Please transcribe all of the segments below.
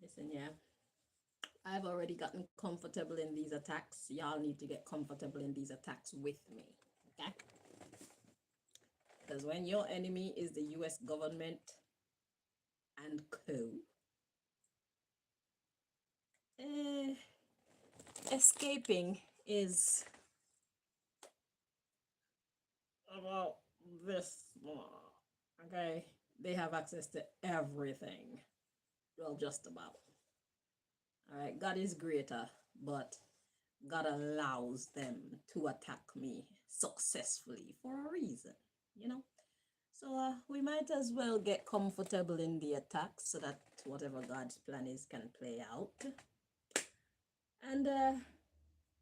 Listen, yeah. I've already gotten comfortable in these attacks. Y'all need to get comfortable in these attacks with me. Okay? Because when your enemy is the US government and co, eh, escaping is about this. Okay? They have access to everything. Well, just about. All right? God is greater, but God allows them to attack me successfully for a reason, you know? So we might as well get comfortable in the attack so that whatever God's plan is can play out. And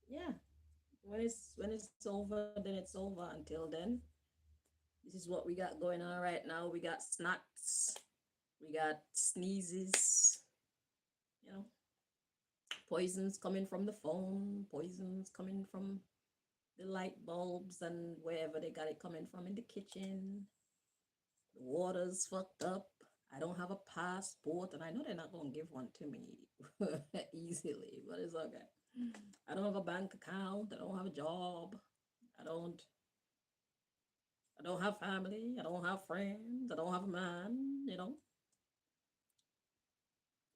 yeah, when it's over, then it's over. Until then, this is what we got going on right now. We got snacks, we got sneezes, you know, poisons coming from the phone, poisons coming from the light bulbs and wherever they got it coming from in the kitchen. The water's fucked up. I don't have a passport, and I know they're not gonna give one to me easily, but it's okay. I don't have a bank account. I don't have a job. I don't. I don't have family. I don't have friends. I don't have a man. You know.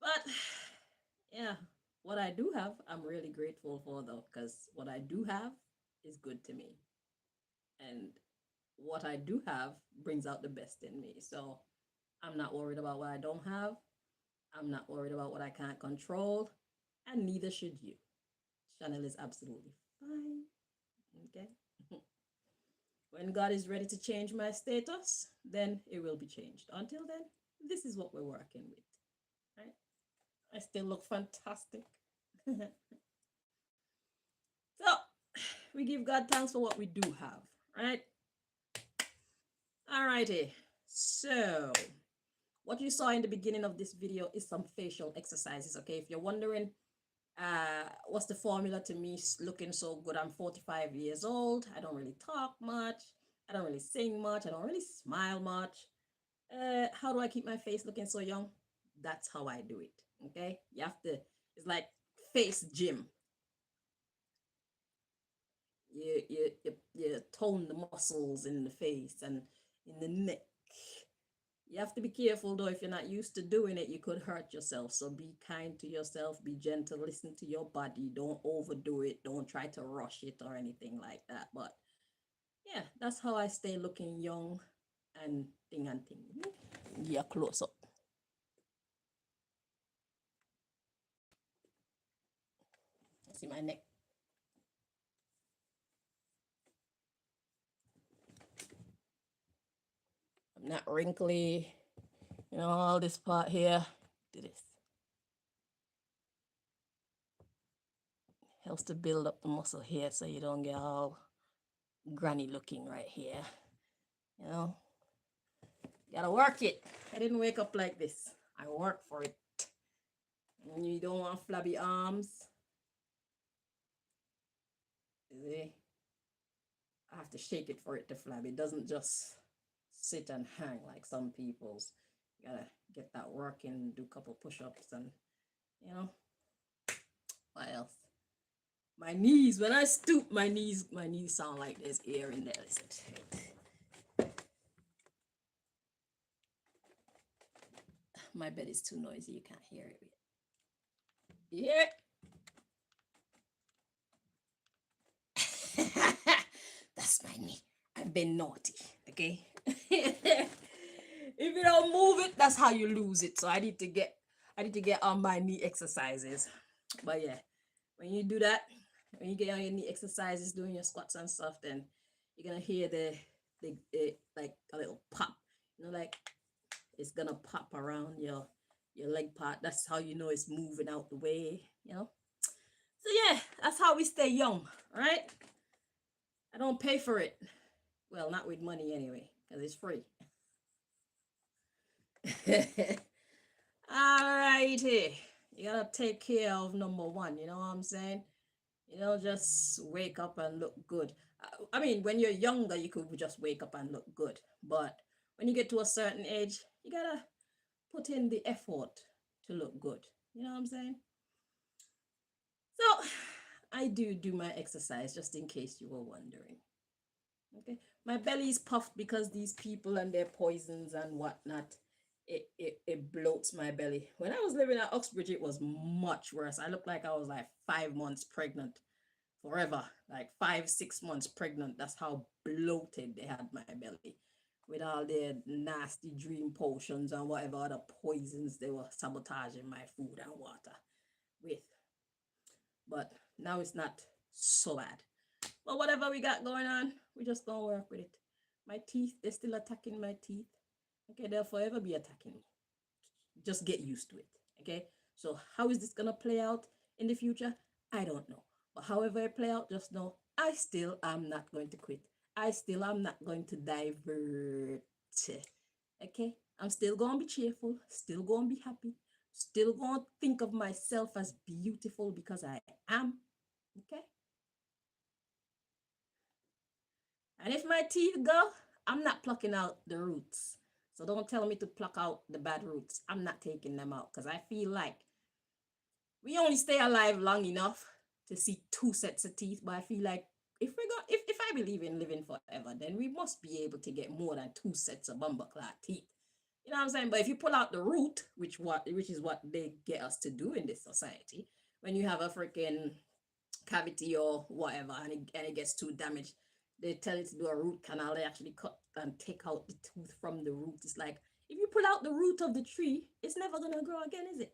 But yeah, what I do have, I'm really grateful for though, because what I do have is good to me, and what I do have brings out the best in me. So I'm not worried about what I don't have. I'm not worried about what I can't control, and neither should you. Chanel is absolutely fine. Okay. When God is ready to change my status, then it will be changed. Until then, this is what we're working with. Right? I still look fantastic. So we give God thanks for what we do have. Right? Alrighty. So what you saw in the beginning of this video is some facial exercises. Okay. If you're wondering what's the formula to me looking so good, I'm 45 years old. I don't really talk much. I don't really sing much. I don't really smile much. How do I keep my face looking so young? That's how I do it. Okay, you have to. It's like face gym. You tone the muscles in the face and in the neck. You have to be careful though. If you're not used to doing it, you could hurt yourself. So be kind to yourself, be gentle, listen to your body, don't overdo it, don't try to rush it or anything like that. But yeah, that's how I stay looking young and thing and thing. Yeah, close up. See my neck. I'm not wrinkly. You know, all this part here. Do this. Helps to build up the muscle here so you don't get all granny looking right here. You know, gotta work it. I didn't wake up like this. I work for it. And you don't want flabby arms. See? I have to shake it for it to flab. It doesn't just sit and hang like some people's. You gotta get that working, do a couple push-ups and you know, what else? My knees, when I stoop, my knees sound like there's air in there. Listen. My bed is too noisy, you can't hear it. You hear it? That's my knee. I've been naughty, okay? If you don't move it, that's how you lose it. So I need to get on my knee exercises. But yeah, when you do that, when you get on your knee exercises, doing your squats and stuff, then you're gonna hear the like a little pop. You know, like it's gonna pop around your leg part. That's how you know it's moving out the way. You know. So yeah, that's how we stay young, right? I don't pay for it. Well, not with money anyway, because it's free. Alrighty. You gotta take care of number one, you know what I'm saying? You know, just wake up and look good. I mean, when you're younger, you could just wake up and look good. But when you get to a certain age, you gotta put in the effort to look good. You know what I'm saying? So I do my exercise just in case you were wondering. Okay. My belly is puffed because these people and their poisons and whatnot. It bloats my belly. When I was living at Uxbridge, it was much worse. I looked like I was like 5 months pregnant forever, like 5, 6 months pregnant. That's how bloated they had my belly with all their nasty dream potions and whatever other poisons they were sabotaging my food and water with. But now it's not so bad. But whatever we got going on, we just gonna work with it. My teeth, they're still attacking my teeth. Okay, they'll forever be attacking me. Just get used to it. Okay. So how is this gonna play out in the future? I don't know. But however it play out, just know I still am not going to quit. I still am not going to divert. Okay. I'm still gonna be cheerful, still gonna be happy, still gonna think of myself as beautiful because I am. Okay. And if my teeth go, I'm not plucking out the roots. So don't tell me to pluck out the bad roots. I'm not taking them out because I feel like we only stay alive long enough to see two sets of teeth. But I feel like if I believe in living forever, then we must be able to get more than two sets of bumper clad teeth. You know what I'm saying? But if you pull out the root, which is what they get us to do in this society, when you have a freaking cavity or whatever and it gets too damaged, they tell you to do a root canal. They actually cut and take out the tooth from the root. It's like if you pull out the root of the tree, it's never gonna grow again, is it?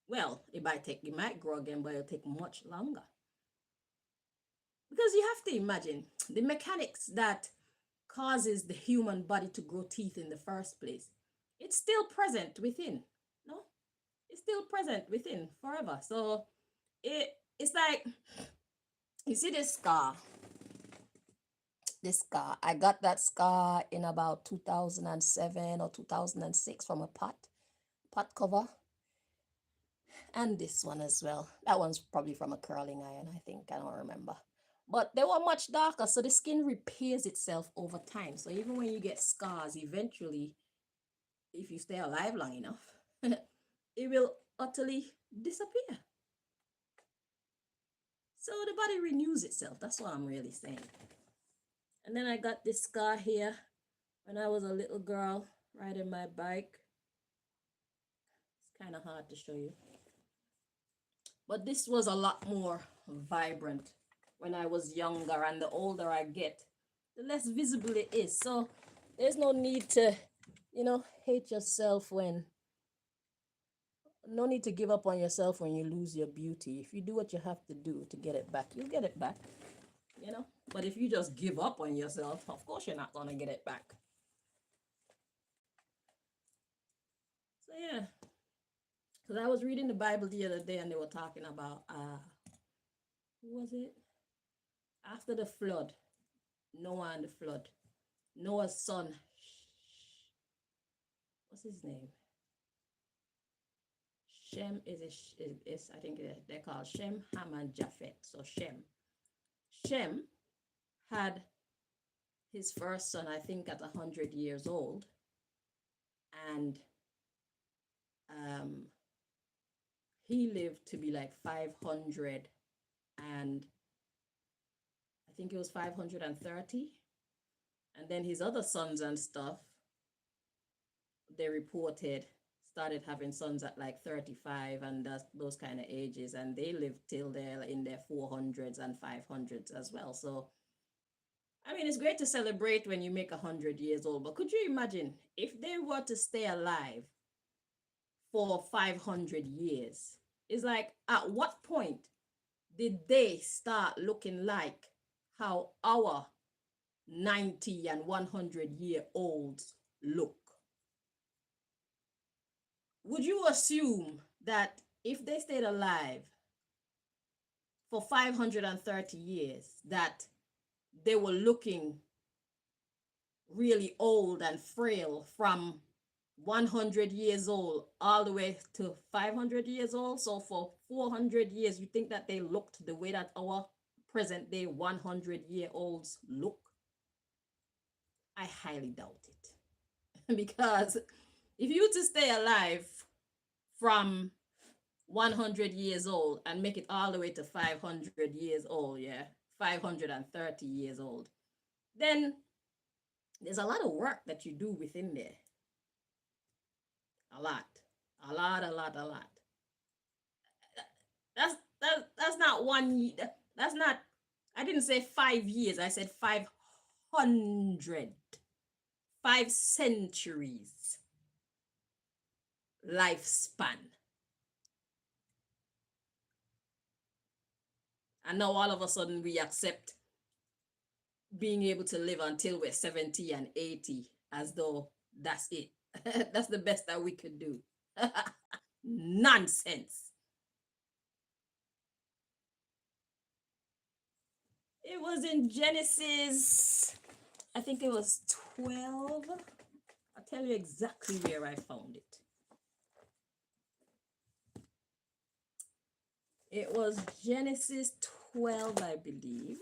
Well, it might grow again, but it'll take much longer. Because you have to imagine the mechanics that causes the human body to grow teeth in the first place. It's still present within. No? It's still present within forever. So it's like you see this scar. This scar. I got that scar in about 2007 or 2006 from a pot cover. And this one as well. That one's probably from a curling iron, I think. I don't remember. But they were much darker, so the skin repairs itself over time. So even when you get scars, eventually, if you stay alive long enough, it will utterly disappear. So the body renews itself. That's what I'm really saying. And then I got this scar here when I was a little girl riding my bike. It's kind of hard to show you. But this was a lot more vibrant when I was younger, and the older I get, the less visible it is. So there's no need to, hate yourself no need to give up on yourself when you lose your beauty. If you do what you have to do to get it back, you'll get it back, But if you just give up on yourself, of course you're not going to get it back. So yeah, because I was reading the Bible the other day and they were talking about, who was it? After the flood, Noah and the flood, Noah's son, what's his name? Shem is I think they're called Shem, Ham, and Japhet. So Shem had his first son, I think, at 100 years old, and he lived to be like 500, and I think it was 530. And then his other sons and stuff, they reported started having sons at like 35 and those kind of ages, and they lived till they're in their 400s and 500s as well. So I mean, it's great to celebrate when you make 100 years old, but could you imagine if they were to stay alive for 500 years? It's like, at what point did they start looking like how our 90 and 100-year-olds look? Would you assume that if they stayed alive for 530 years that they were looking really old and frail from 100 years old all the way to 500 years old. So for 400 years, you think that they looked the way that our present day 100-year-olds look? I highly doubt it. Because if you to stay alive from 100 years old and make it all the way to 500 years old, yeah, 530 years old, then there's a lot of work that you do within there. A lot. A lot, a lot, a lot. That's not one, that's not, I didn't say 5 years, I said 500. 5 centuries lifespan. And now all of a sudden we accept being able to live until we're 70 and 80 as though that's it. That's the best that we could do. Nonsense. It was in Genesis, I think it was 12. I'll tell you exactly where I found it. It was Genesis 12, I believe.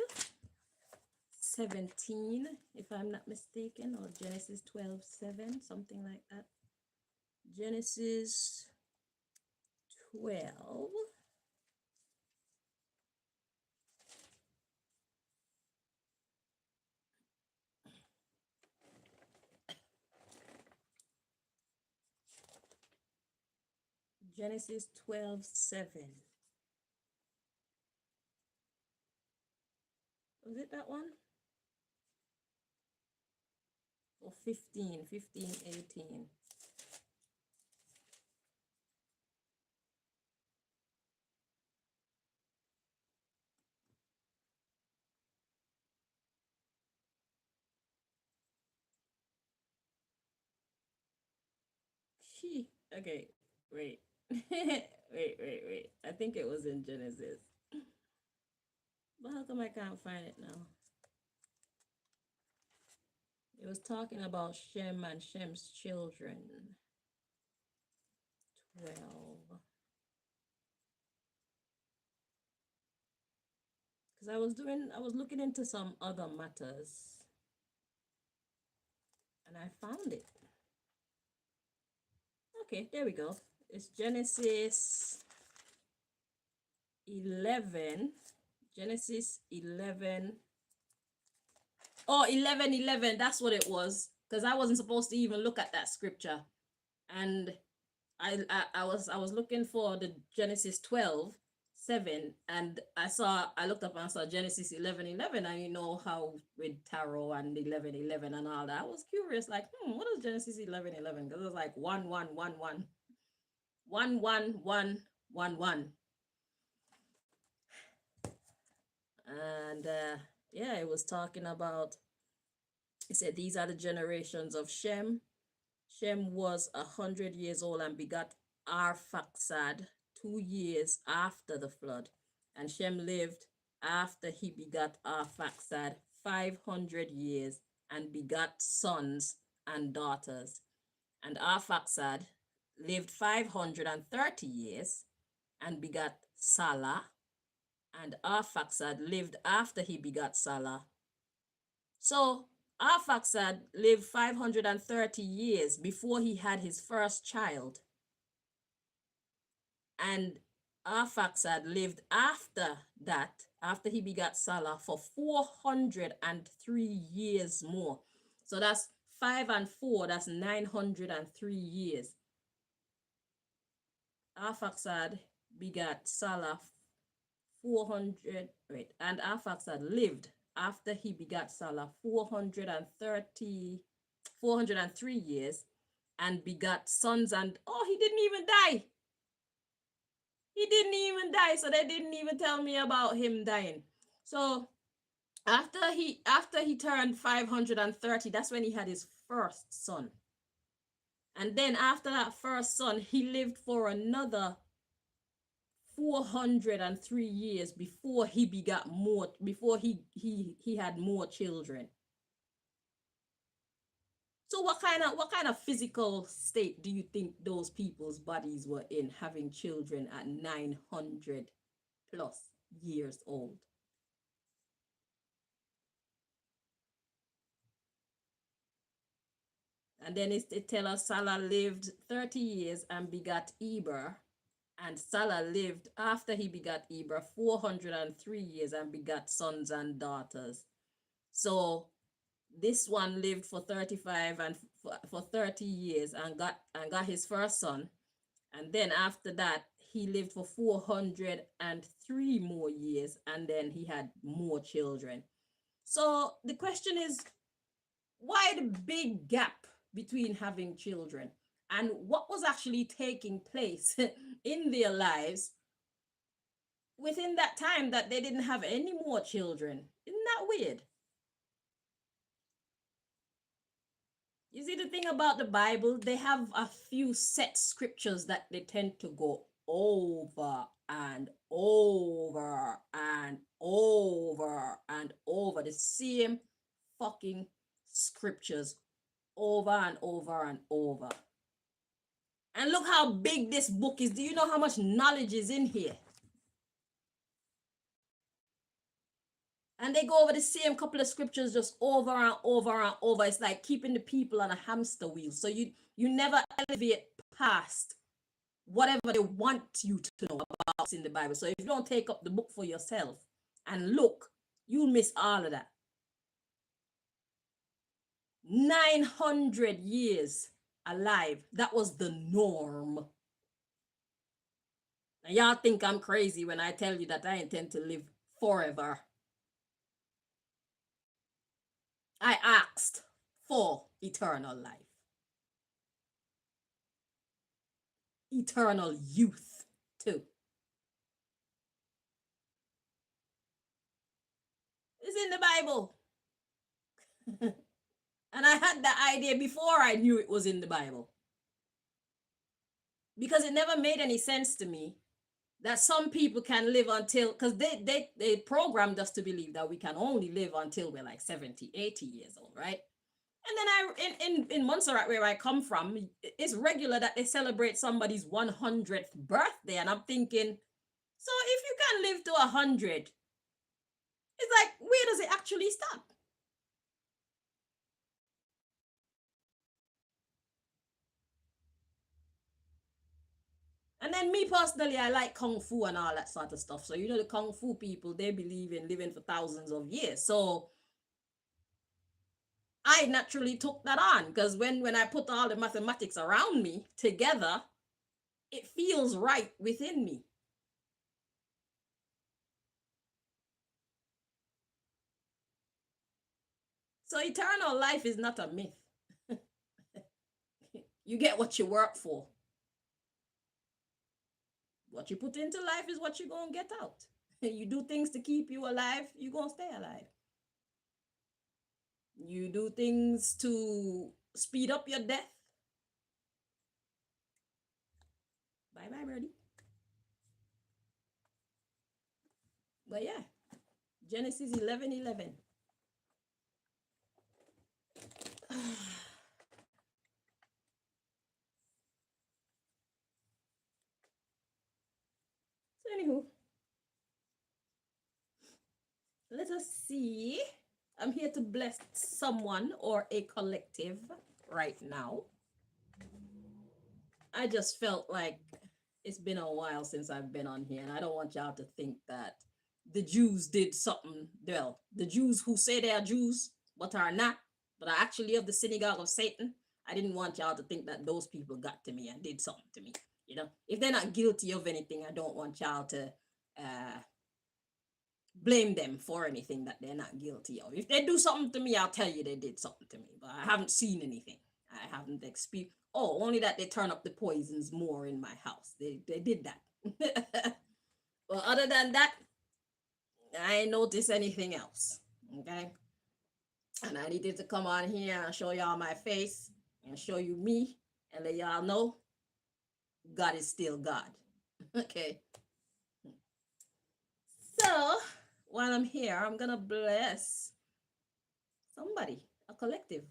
17, if I'm not mistaken, or Genesis 12:7, something like that. Genesis 12. Genesis 12:7. Was it that one? Or 15, 18. Okay, wait. wait. I think it was in Genesis. But how come I can't find it now? It was talking about Shem and Shem's children. 12. Because I was looking into some other matters. And I found it. Okay, there we go. It's Genesis 11. Genesis 11. Oh, 11:11. That's what it was. Because I wasn't supposed to even look at that scripture. And I was looking for the Genesis 12:7, and I looked up and saw Genesis 11:11, and you know how with tarot and 11:11 and all that. I was curious, like, what is Genesis 11:11? Because it was like 1 1 1 1 1 1 1 1 1. And yeah, it was talking about, it said these are the generations of Shem. Shem was 100 years old and begot Arphaxad 2 years after the flood. And Shem lived after he begot Arphaxad 500 years and begot sons and daughters. And Arphaxad lived 530 years and begot Salah. And Arphaxad lived after he begot Salah. So Arphaxad lived 530 years before he had his first child. And Arphaxad lived after that, after he begot Salah, for 403 years more. So that's 5 and 4, that's 903 years. Arphaxad begot Salah 400, and Arphaxad lived after he begot Salah 403 years and begot sons, and he didn't even die. He didn't even die, so they didn't even tell me about him dying. So after he turned 530, that's when he had his first son. And then after that first son, he lived for another 403 years before he begot more, before he had more children. So what kind of physical state do you think those people's bodies were in, having children at 900 plus years old? And then it tell us Salah lived 30 years and begat Eber. And Salah lived after he begat Eber 403 years and begat sons and daughters. So this one lived for 35 and for 30 years and got his first son. And then after that, he lived for 403 more years, and then he had more children. So the question is, why the big gap between having children, and what was actually taking place in their lives within that time that they didn't have any more children? Isn't that weird? You see, the thing about the Bible, they have a few set scriptures that they tend to go over and over and over and over, the same fucking scriptures over and over and over. And look how big this book is. Do you know how much knowledge is in here? And they go over the same couple of scriptures just over and over and over. It's like keeping the people on a hamster wheel. So you never elevate past whatever they want you to know about in the Bible. So if you don't take up the book for yourself and look, you'll miss all of that. 900 years alive. That was the norm. Now, y'all think I'm crazy when I tell you that I intend to live forever. I asked for eternal life, eternal youth too. It's in the Bible. And I had that idea before I knew it was in the Bible. Because it never made any sense to me that some people can live until, because they programmed us to believe that we can only live until we're like 70, 80 years old, right? And then in Montserrat, where I come from, it's regular that they celebrate somebody's 100th birthday. And I'm thinking, so if you can live to 100, it's like, where does it actually stop? And then me personally, I like Kung Fu and all that sort of stuff. So, the Kung Fu people, they believe in living for thousands of years. So I naturally took that on, because when I put all the mathematics around me together, it feels right within me. So eternal life is not a myth. You get what you work for. What you put into life is what you're going to get out. You do things to keep you alive, you're going to stay alive. You do things to speed up your death. Bye bye, birdie. But yeah, Genesis 11:11. So anywho, let us see. I'm here to bless someone or a collective right now. I just felt like it's been a while since I've been on here, and I don't want y'all to think that the Jews did something. Well, the Jews who say they are Jews but are not, but are actually of the synagogue of Satan. I didn't want y'all to think that those people got to me and did something to me. If they're not guilty of anything, I don't want y'all to blame them for anything that they're not guilty of. If they do something to me, I'll tell you they did something to me, but I haven't seen anything. I haven't experienced. Oh, only that they turn up the poisons more in my house. They did that. Well, other than that, I ain't noticed anything else. Okay. And I needed to come on here and show y'all my face and show you me and let y'all know God is still God. Okay. So while I'm here, I'm gonna bless somebody, a collective,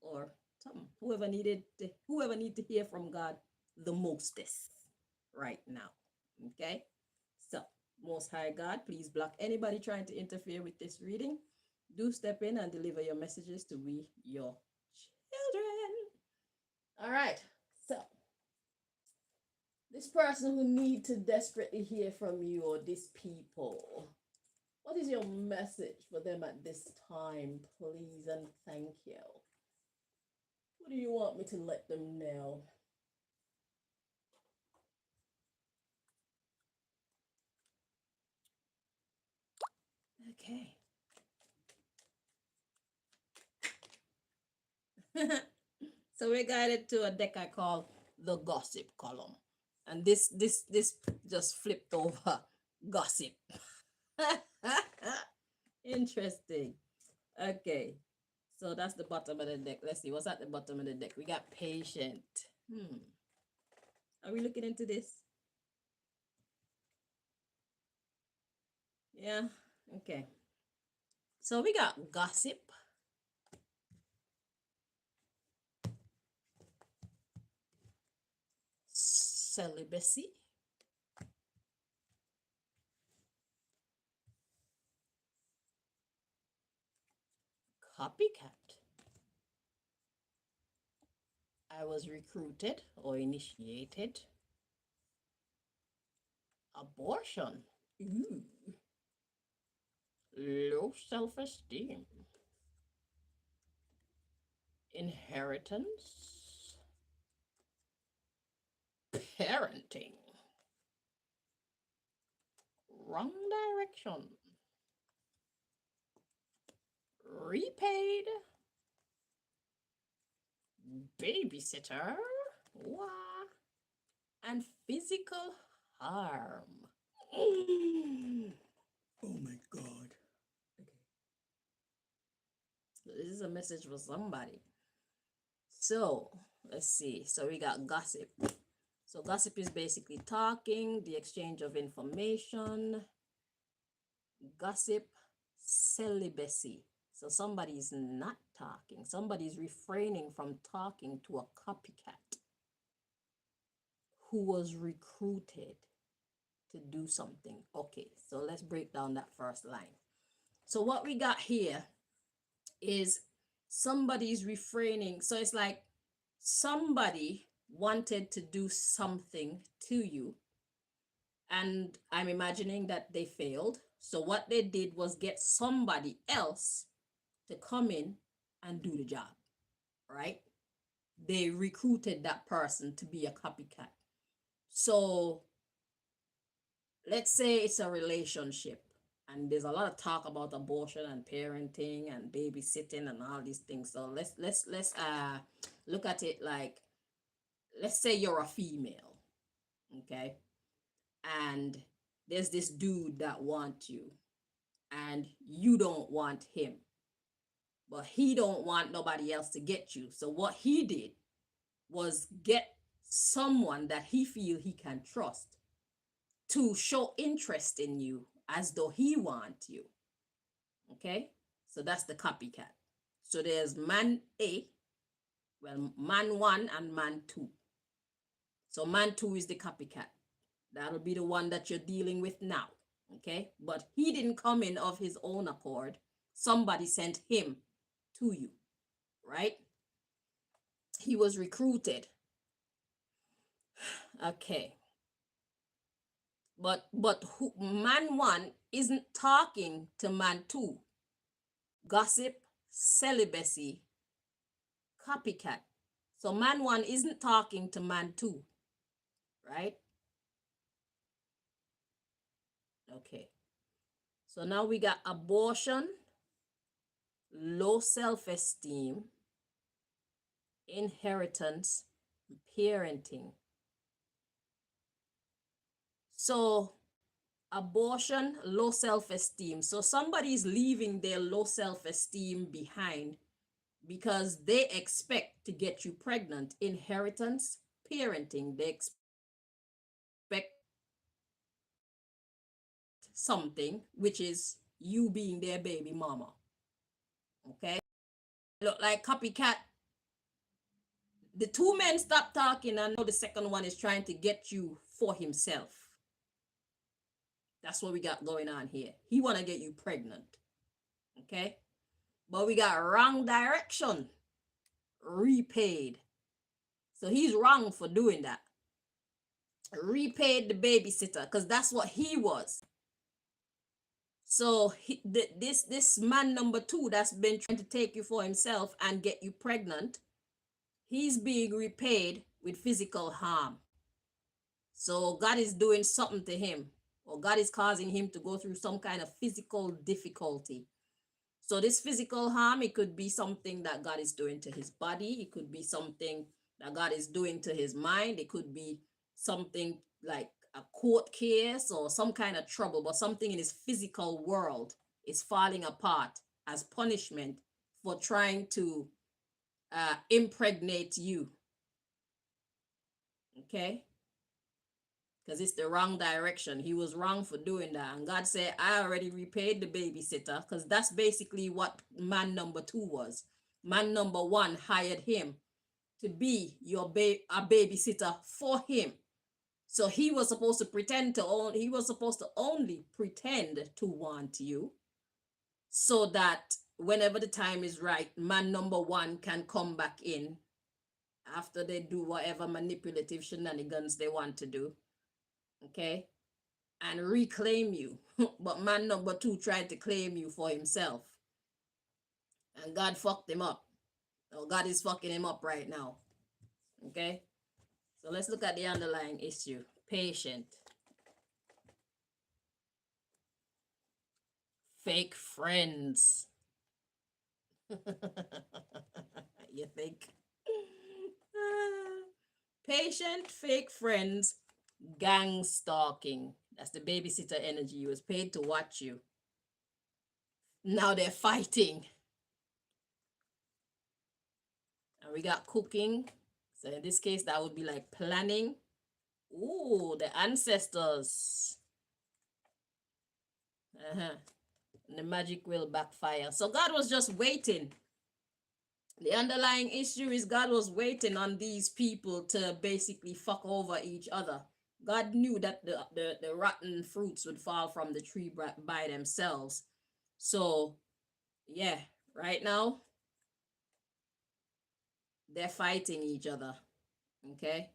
or something. Whoever need to hear from God the mostest right now. Okay. So, Most High God, please block anybody trying to interfere with this reading. Do step in and deliver your messages to we, your children. All right. So, this person who need to desperately hear from you, or these people, what is your message for them at this time, please and thank you? What do you want me to let them know? Okay. So we're guided to a deck I call the gossip column. And this just flipped over gossip. Interesting. Okay. So that's the bottom of the deck. Let's see what's at the bottom of the deck. We got patient. Are we looking into this? Yeah. Okay. So we got gossip. Celibacy. Copycat. I was recruited or initiated. Abortion. Ooh. Low self-esteem. Inheritance. Parenting. Wrong direction. Repaid. Babysitter. Wah. And physical harm. Oh my God. Okay. So this is a message for somebody. So let's see. So we got gossip. So gossip is basically talking, the exchange of information. Gossip, celibacy. So somebody's not talking. Somebody's refraining from talking to a copycat who was recruited to do something. Okay, so let's break down that first line. So what we got here is somebody's refraining. So it's like somebody wanted to do something to you, and I'm imagining that they failed. So what they did was get somebody else to come in and do the job, right? They recruited that person to be a copycat. So let's say it's a relationship, and there's a lot of talk about abortion and parenting and babysitting and all these things. So let's look at it like, let's say you're a female, okay, and there's this dude that wants you, and you don't want him, but he don't want nobody else to get you. So what he did was get someone that he feel he can trust to show interest in you as though he wants you. Okay, so that's the copycat. So there's man A, well, man one and man two. So man two is the copycat. That'll be the one that you're dealing with now. Okay, but he didn't come in of his own accord. Somebody sent him to you, right? He was recruited. Okay, but man one isn't talking to man two. Gossip, celibacy, copycat. So man one isn't talking to man two, right? Okay. So now we got abortion, low self-esteem, inheritance, parenting. So abortion, low self-esteem. So somebody's leaving their low self-esteem behind because they expect to get you pregnant. Inheritance, parenting. They expect something, which is you being their baby mama. Okay? Look like copycat. The two men stop talking, and now the second one is trying to get you for himself. That's what we got going on here. He want to get you pregnant. Okay? But we got wrong direction. Repaid. So he's wrong for doing that. Repaid the babysitter, because that's what he was. So this man number two that's been trying to take you for himself and get you pregnant, he's being repaid with physical harm. So God is doing something to him, or God is causing him to go through some kind of physical difficulty. So this physical harm, it could be something that God is doing to his body. It could be something that God is doing to his mind. It could be something like a court case or some kind of trouble, but something in his physical world is falling apart as punishment for trying to impregnate you. Okay? Because it's the wrong direction. He was wrong for doing that. And God said, I already repaid the babysitter, because that's basically what man number two was. Man number one hired him to be a babysitter for him. So he was supposed to only pretend to want you, so that whenever the time is right, man number one can come back in after they do whatever manipulative shenanigans they want to do. Okay, and reclaim you. But man number two tried to claim you for himself, and God fucked him up. So God is fucking him up right now. Okay, so let's look at the underlying issue. Patient. Fake friends. You think? Patient, fake friends, gang stalking. That's the babysitter energy. You was paid to watch you. Now they're fighting. And we got cooking. So in this case, that would be like planning. Ooh, the ancestors. And the magic will backfire. So God was just waiting. The underlying issue is God was waiting on these people to basically fuck over each other. God knew that the rotten fruits would fall from the tree by themselves. So, yeah, right now, they're fighting each other. Okay?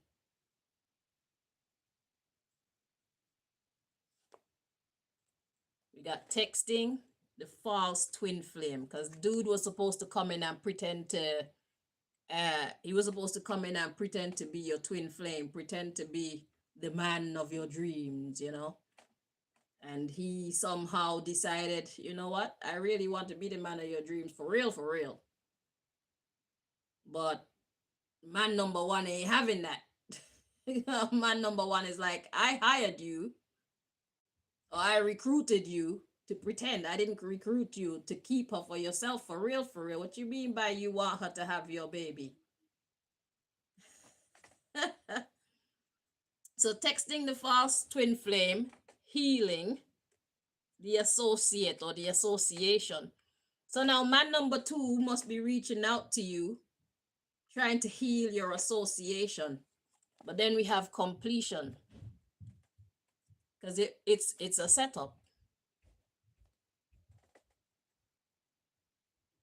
We got texting, the false twin flame, because dude was supposed to come in and pretend to he was supposed to come in and pretend to be your twin flame, pretend to be the man of your dreams, you know. And he somehow decided, you know what, I really want to be the man of your dreams for real, for real. But man number one ain't having that. Man number one is like, I hired you, or I recruited you to pretend. I didn't recruit you to keep her for yourself, for real, for real. What you mean by you want her to have your baby? So texting the false twin flame, healing the associate or the association. So now man number two must be reaching out to you, trying to heal your association. But then we have completion, because it's a setup.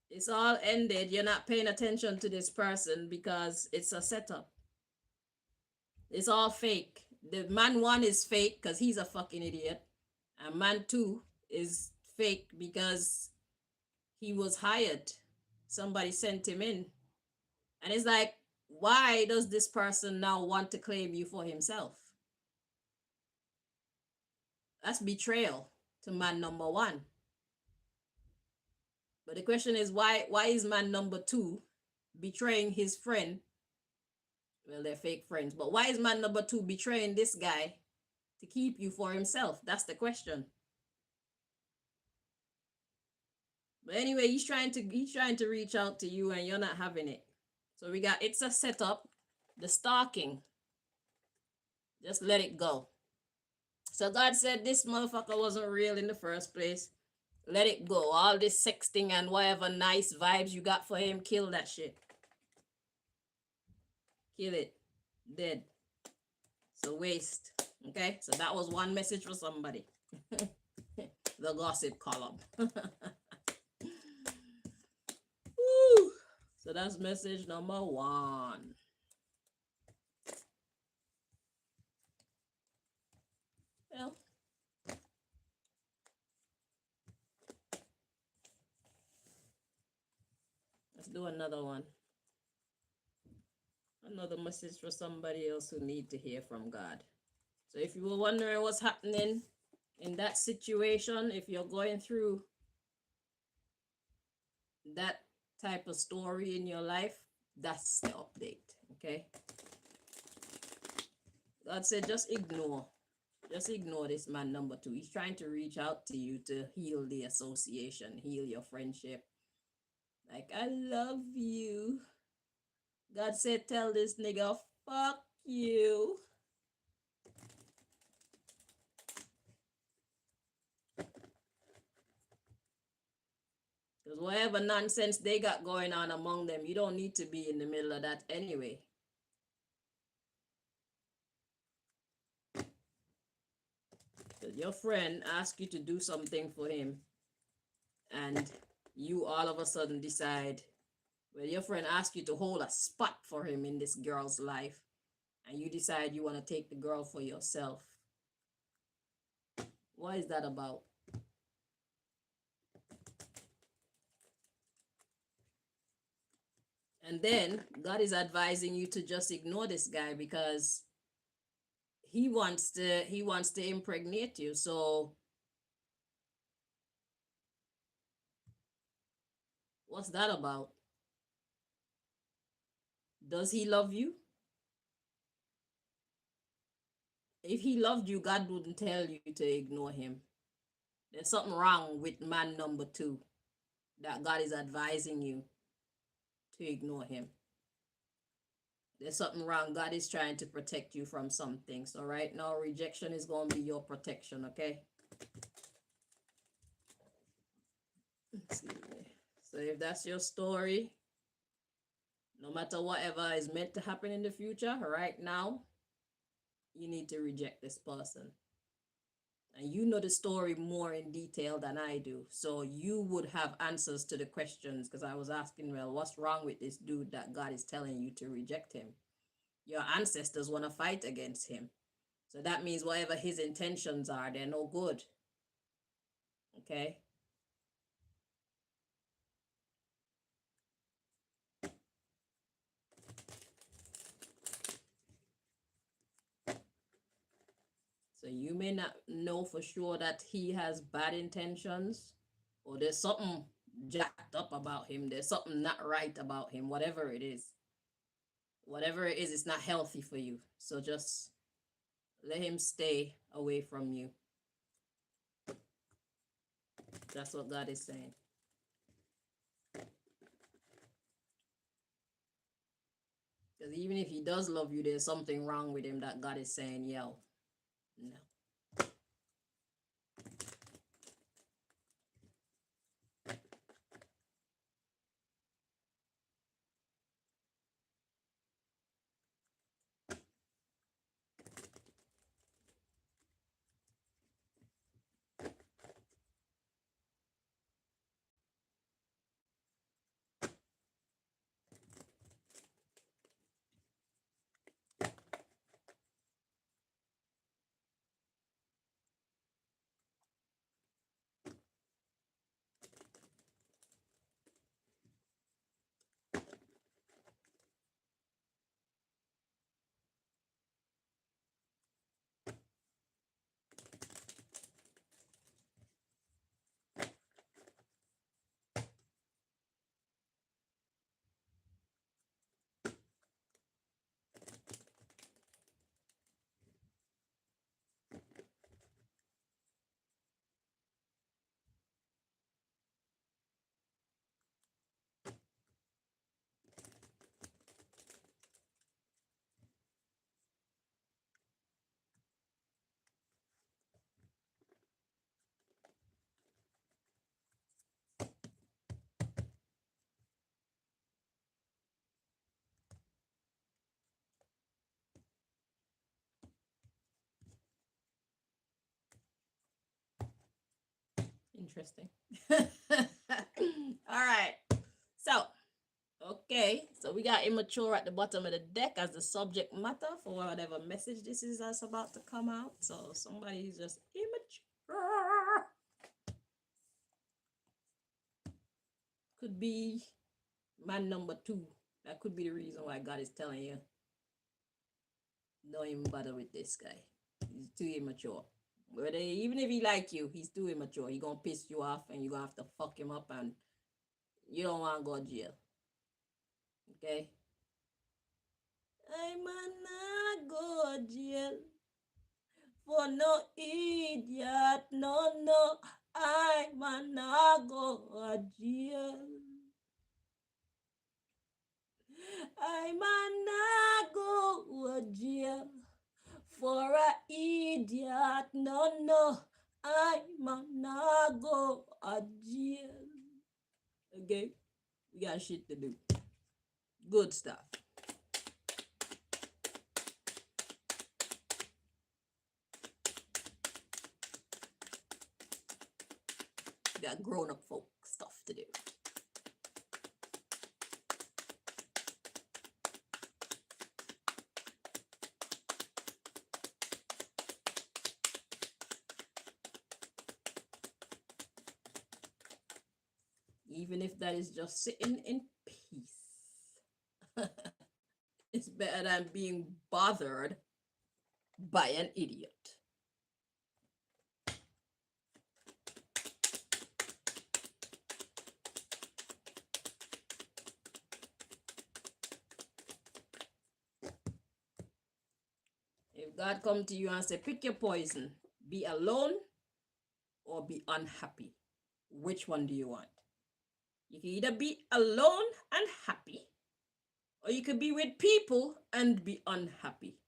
It's all ended. You're not paying attention to this person because it's a setup. It's all fake. The man one is fake because he's a fucking idiot. And man two is fake because he was hired. Somebody sent him in. And it's like, why does this person now want to claim you for himself? That's betrayal to man number one. But the question is, why is man number two betraying his friend? Well, they're fake friends. But why is man number two betraying this guy to keep you for himself? That's the question. But anyway, he's trying to reach out to you and you're not having it. So we got, it's a setup. The stalking. Just let it go. So God said this motherfucker wasn't real in the first place. Let it go. All this sexting and whatever nice vibes you got for him, kill that shit. Kill it. Dead. So waste. Okay? So that was one message for somebody. The gossip column. Woo! So that's message number 1. Well, let's do another one. Another message for somebody else who need to hear from God. So if you were wondering what's happening in that situation, if you're going through that type of story in your life, that's the update. Okay? God said just ignore. Just ignore this man number 2. He's trying to reach out to you to heal the association, heal your friendship. Like, I love you. God said, tell this nigga, fuck you. Because whatever nonsense they got going on among them, you don't need to be in the middle of that anyway. Because your friend asked you to do something for him, and you all of a sudden decide, well, your friend asked you to hold a spot for him in this girl's life, and you decide you want to take the girl for yourself. What is that about? And then God is advising you to just ignore this guy because he wants to impregnate you. So what's that about? Does he love you? If he loved you, God wouldn't tell you to ignore him. There's something wrong with man number 2 that God is advising you to ignore him. There's something wrong. God is trying to protect you from something. So right now, rejection is going to be your protection, okay? Let's see. So if that's your story, no matter whatever is meant to happen in the future, right now, you need to reject this person. And you know the story more in detail than I do. So you would have answers to the questions, because I was asking, well, what's wrong with this dude that God is telling you to reject him? Your ancestors want to fight against him. So that means whatever his intentions are, they're no good. Okay? So you may not know for sure that he has bad intentions, or there's something jacked up about him. There's something not right about him, whatever it is. Whatever it is, it's not healthy for you. So just let him stay away from you. That's what God is saying. Because even if he does love you, there's something wrong with him that God is saying, yo, no. Interesting. All right. So, okay. So we got immature at the bottom of the deck as the subject matter for whatever message this is that's about to come out. So somebody's just immature. Could be man number 2. That could be the reason why God is telling you, don't even bother with this guy. He's too immature. Whether even if he like you, he's too immature. He gonna piss you off, and you gonna have to fuck him up, and you don't want to go to jail. Okay? I man not go jail for no idiot. No, no. I man not go jail. I man not go jail for a idiot. No, no. I man not go jail. Okay? We got shit to do. Good stuff. We got grown-up folk stuff to do. Even if that is just sitting in peace. It's better than being bothered by an idiot. If God come to you and say, pick your poison, be alone or be unhappy, which one do you want? You can either be alone and happy, or you could be with people and be unhappy.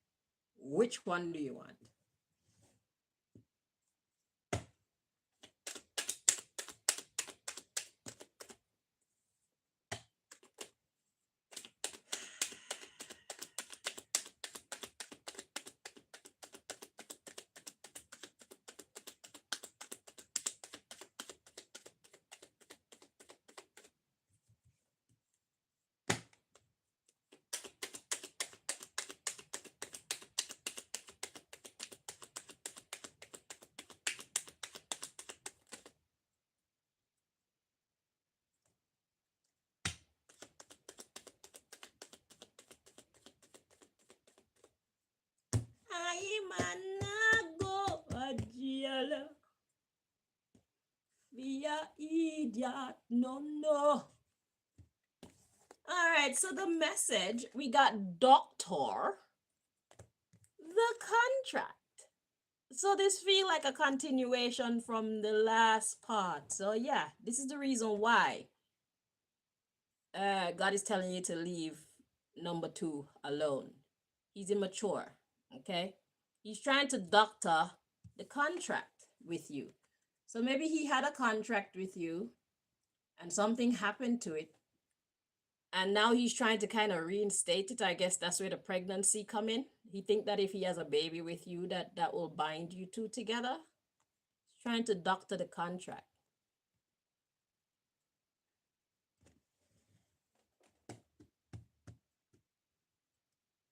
Which one do you want? Idiot, no, no. All right, so the message, we got doctor, the contract. So this feel like a continuation from the last part. So yeah, this is the reason why God is telling you to leave number 2 alone. He's immature, okay? He's trying to doctor the contract with you. So maybe he had a contract with you and something happened to it. And now he's trying to kind of reinstate it. I guess that's where the pregnancy come in. He think that if he has a baby with you, that will bind you two together. He's trying to doctor the contract.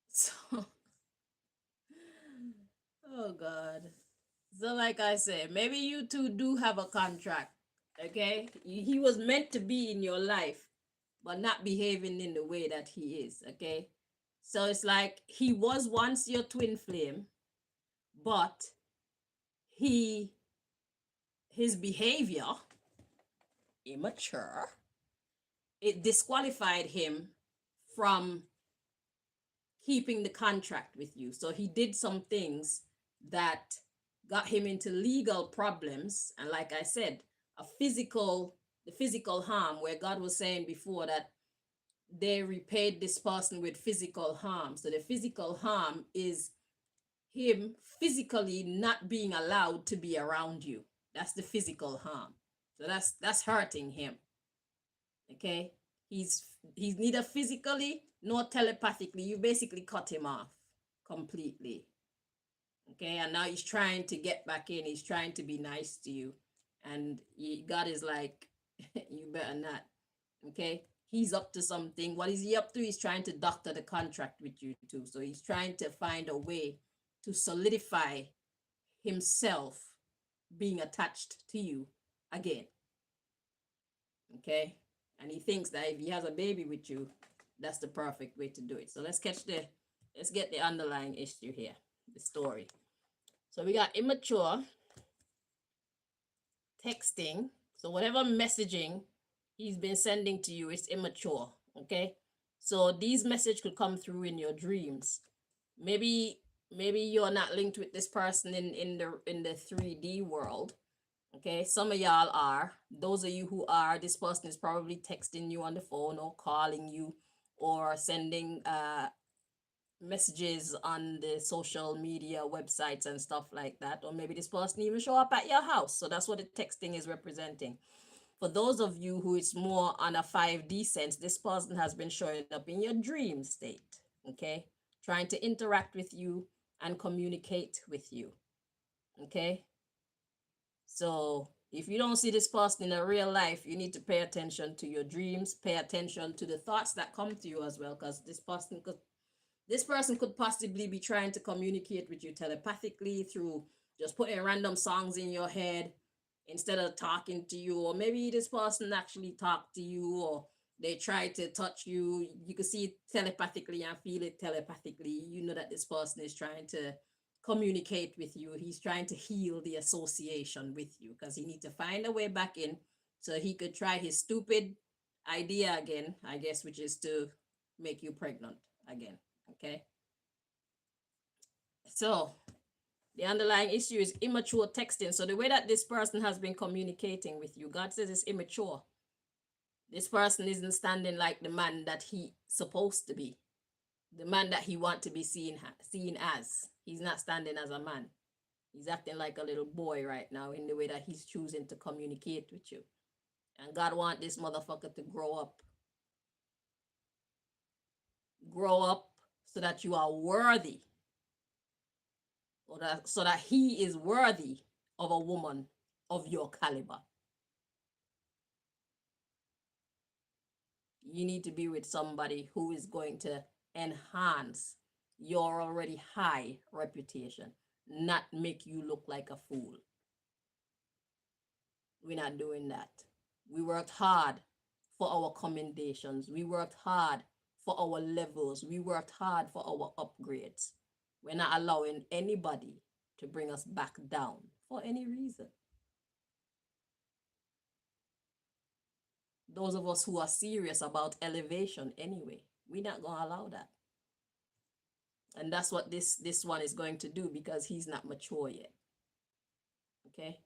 So, oh God. So like I said, maybe you two do have a contract, okay? He was meant to be in your life, but not behaving in the way that he is, okay? So it's like he was once your twin flame, but his behavior, immature, it disqualified him from keeping the contract with you. So he did some things that got him into legal problems. And like I said, the physical harm, where God was saying before that they repaid this person with physical harm. So the physical harm is him physically not being allowed to be around you. That's the physical harm. So that's hurting him. Okay? He's neither physically nor telepathically. You basically cut him off completely. Okay? And now he's trying to get back in. He's trying to be nice to you. And God is like, you better not. Okay, he's up to something. What is he up to? He's trying to doctor the contract with you too. So he's trying to find a way to solidify himself being attached to you again. Okay, and he thinks that if he has a baby with you, that's the perfect way to do it. So let's get the underlying issue here, the story. So we got immature texting. So whatever messaging he's been sending to you is immature. Okay, so these messages could come through in your dreams. Maybe you're not linked with this person in the 3D world. Okay, some of y'all are. Those of you who are, this person is probably texting you on the phone or calling you or sending messages on the social media websites and stuff like that. Or maybe this person even show up at your house. So that's what the texting is representing. For those of you who it's more on a 5D sense, this person has been showing up in your dream state, okay? Trying to interact with you and communicate with you, okay? So if you don't see this person in a real life, you need to pay attention to your dreams, pay attention to the thoughts that come to you as well, because this person could possibly be trying to communicate with you telepathically through just putting random songs in your head instead of talking to you. Or maybe this person actually talked to you, or they try to touch you. You can see it telepathically and feel it telepathically. You know that this person is trying to communicate with you. He's trying to heal the association with you because he needs to find a way back in so he could try his stupid idea again, I guess, which is to make you pregnant again. Okay. So the underlying issue is immature texting. So the way that this person has been communicating with you, God says it's immature. This person isn't standing like the man that he's supposed to be, the man that he wants to be seen as. He's not standing as a man. He's acting like a little boy right now in the way that he's choosing to communicate with you. And God wants this motherfucker to grow up. Grow up so that you are worthy, or so that he is worthy of a woman of your caliber. You need to be with somebody who is going to enhance your already high reputation, not make you look like a fool. We're not doing that. We worked hard for our commendations. We worked hard for our levels. We worked hard for our upgrades. We're not allowing anybody to bring us back down for any reason. Those of us who are serious about elevation anyway, we're not going to allow that. And that's what this one is going to do, because he's not mature yet. Okay?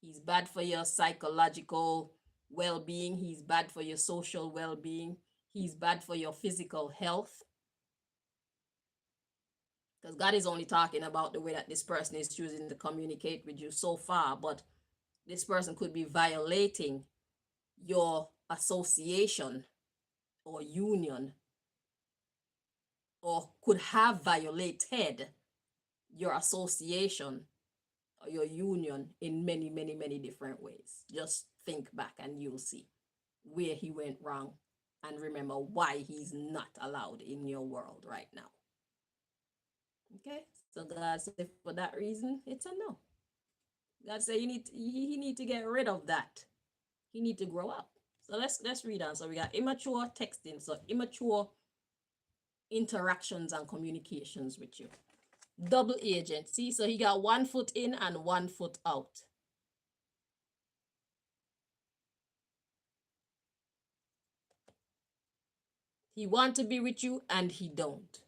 He's bad for your psychological well-being. He's bad for your social well-being. He's bad for your physical health. Because God is only talking about the way that this person is choosing to communicate with you so far, but this person could be violating your association or union, or could have violated your association or your union in many, many, many different ways. Just think back and you'll see where he went wrong, and remember why he's not allowed in your world right now. Okay, so God said for that reason, it's a no. God said he need to get rid of that. He need to grow up. So let's read on. So we got immature texting, so immature interactions and communications with you. Double agent. See, so he got 1 foot in and 1 foot out. He want to be with you and he don't.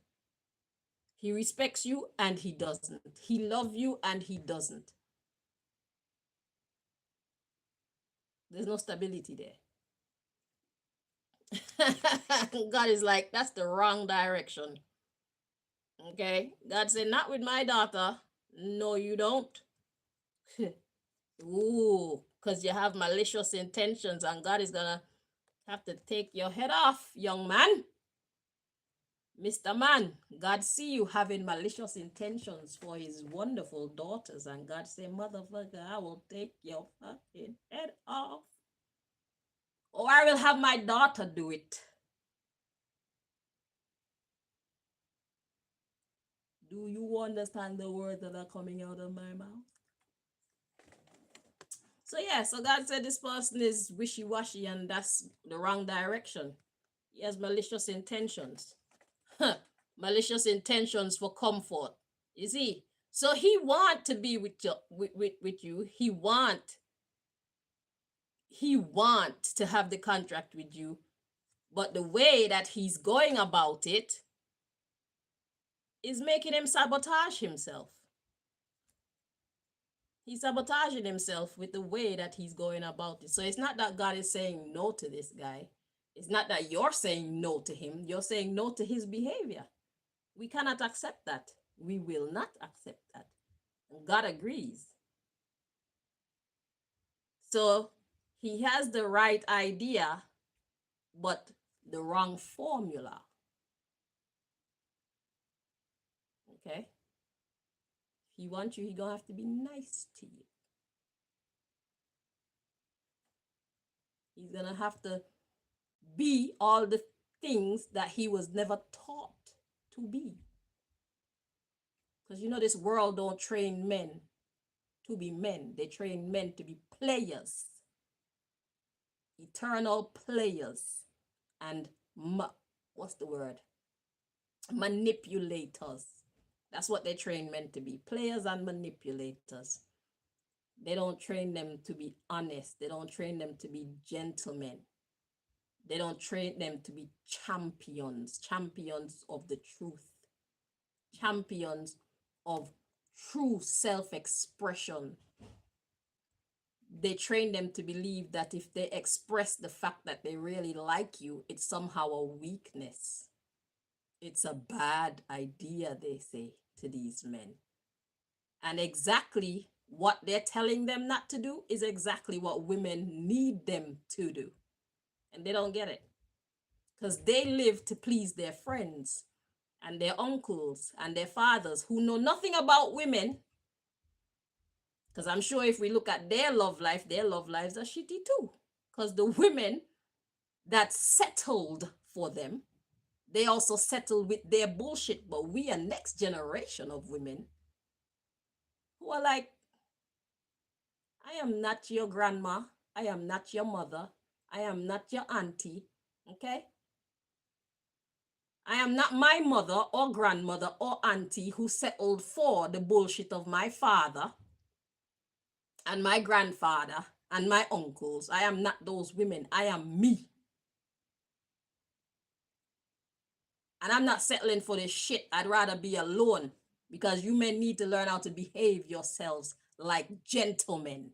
He respects you and he doesn't. He love you and he doesn't. There's no stability there. God is like, that's the wrong direction. Okay? God said, not with my daughter. No, you don't. Ooh, because you have malicious intentions, and God is gonna have to take your head off, young man. Mr. Man, God see you having malicious intentions for his wonderful daughters, and God say, motherfucker, I will take your fucking head off. Or I will have my daughter do it. Do you understand the words that are coming out of my mouth? So yeah, so God said this person is wishy-washy and that's the wrong direction. He has malicious intentions. Malicious intentions for comfort. You see? So he want to be with you, with you. He want to have the contract with you. But the way that he's going about it is making him sabotage himself. He's sabotaging himself with the way that he's going about it. So it's not that God is saying no to this guy. It's not that you're saying no to him. You're saying no to his behavior. We cannot accept that. We will not accept that. And God agrees. So he has the right idea, but the wrong formula. Okay? If he wants you, he gonna have to be nice to you. He's gonna have to be all the things that he was never taught to be. Because you know this world don't train men to be men. They train men to be players. Eternal players. And what's the word? Manipulators. That's what they train men to be. Players and manipulators. They don't train them to be honest. They don't train them to be gentlemen. They don't train them to be champions. Champions of the truth. Champions of true self-expression. They train them to believe that if they express the fact that they really like you, it's somehow a weakness. It's a bad idea, they say to these men. And exactly what they're telling them not to do is exactly what women need them to do. And they don't get it. Because they live to please their friends and their uncles and their fathers who know nothing about women. Because I'm sure if we look at their love lives are shitty too. Because the women that settled for them, they also settled with their bullshit. But we are next generation of women who are like, I am not your grandma. I am not your mother. I am not your auntie. Okay? I am not my mother or grandmother or auntie who settled for the bullshit of my father and my grandfather and my uncles. I am not those women. I am me. And I'm not settling for this shit. I'd rather be alone because you men need to learn how to behave yourselves like gentlemen.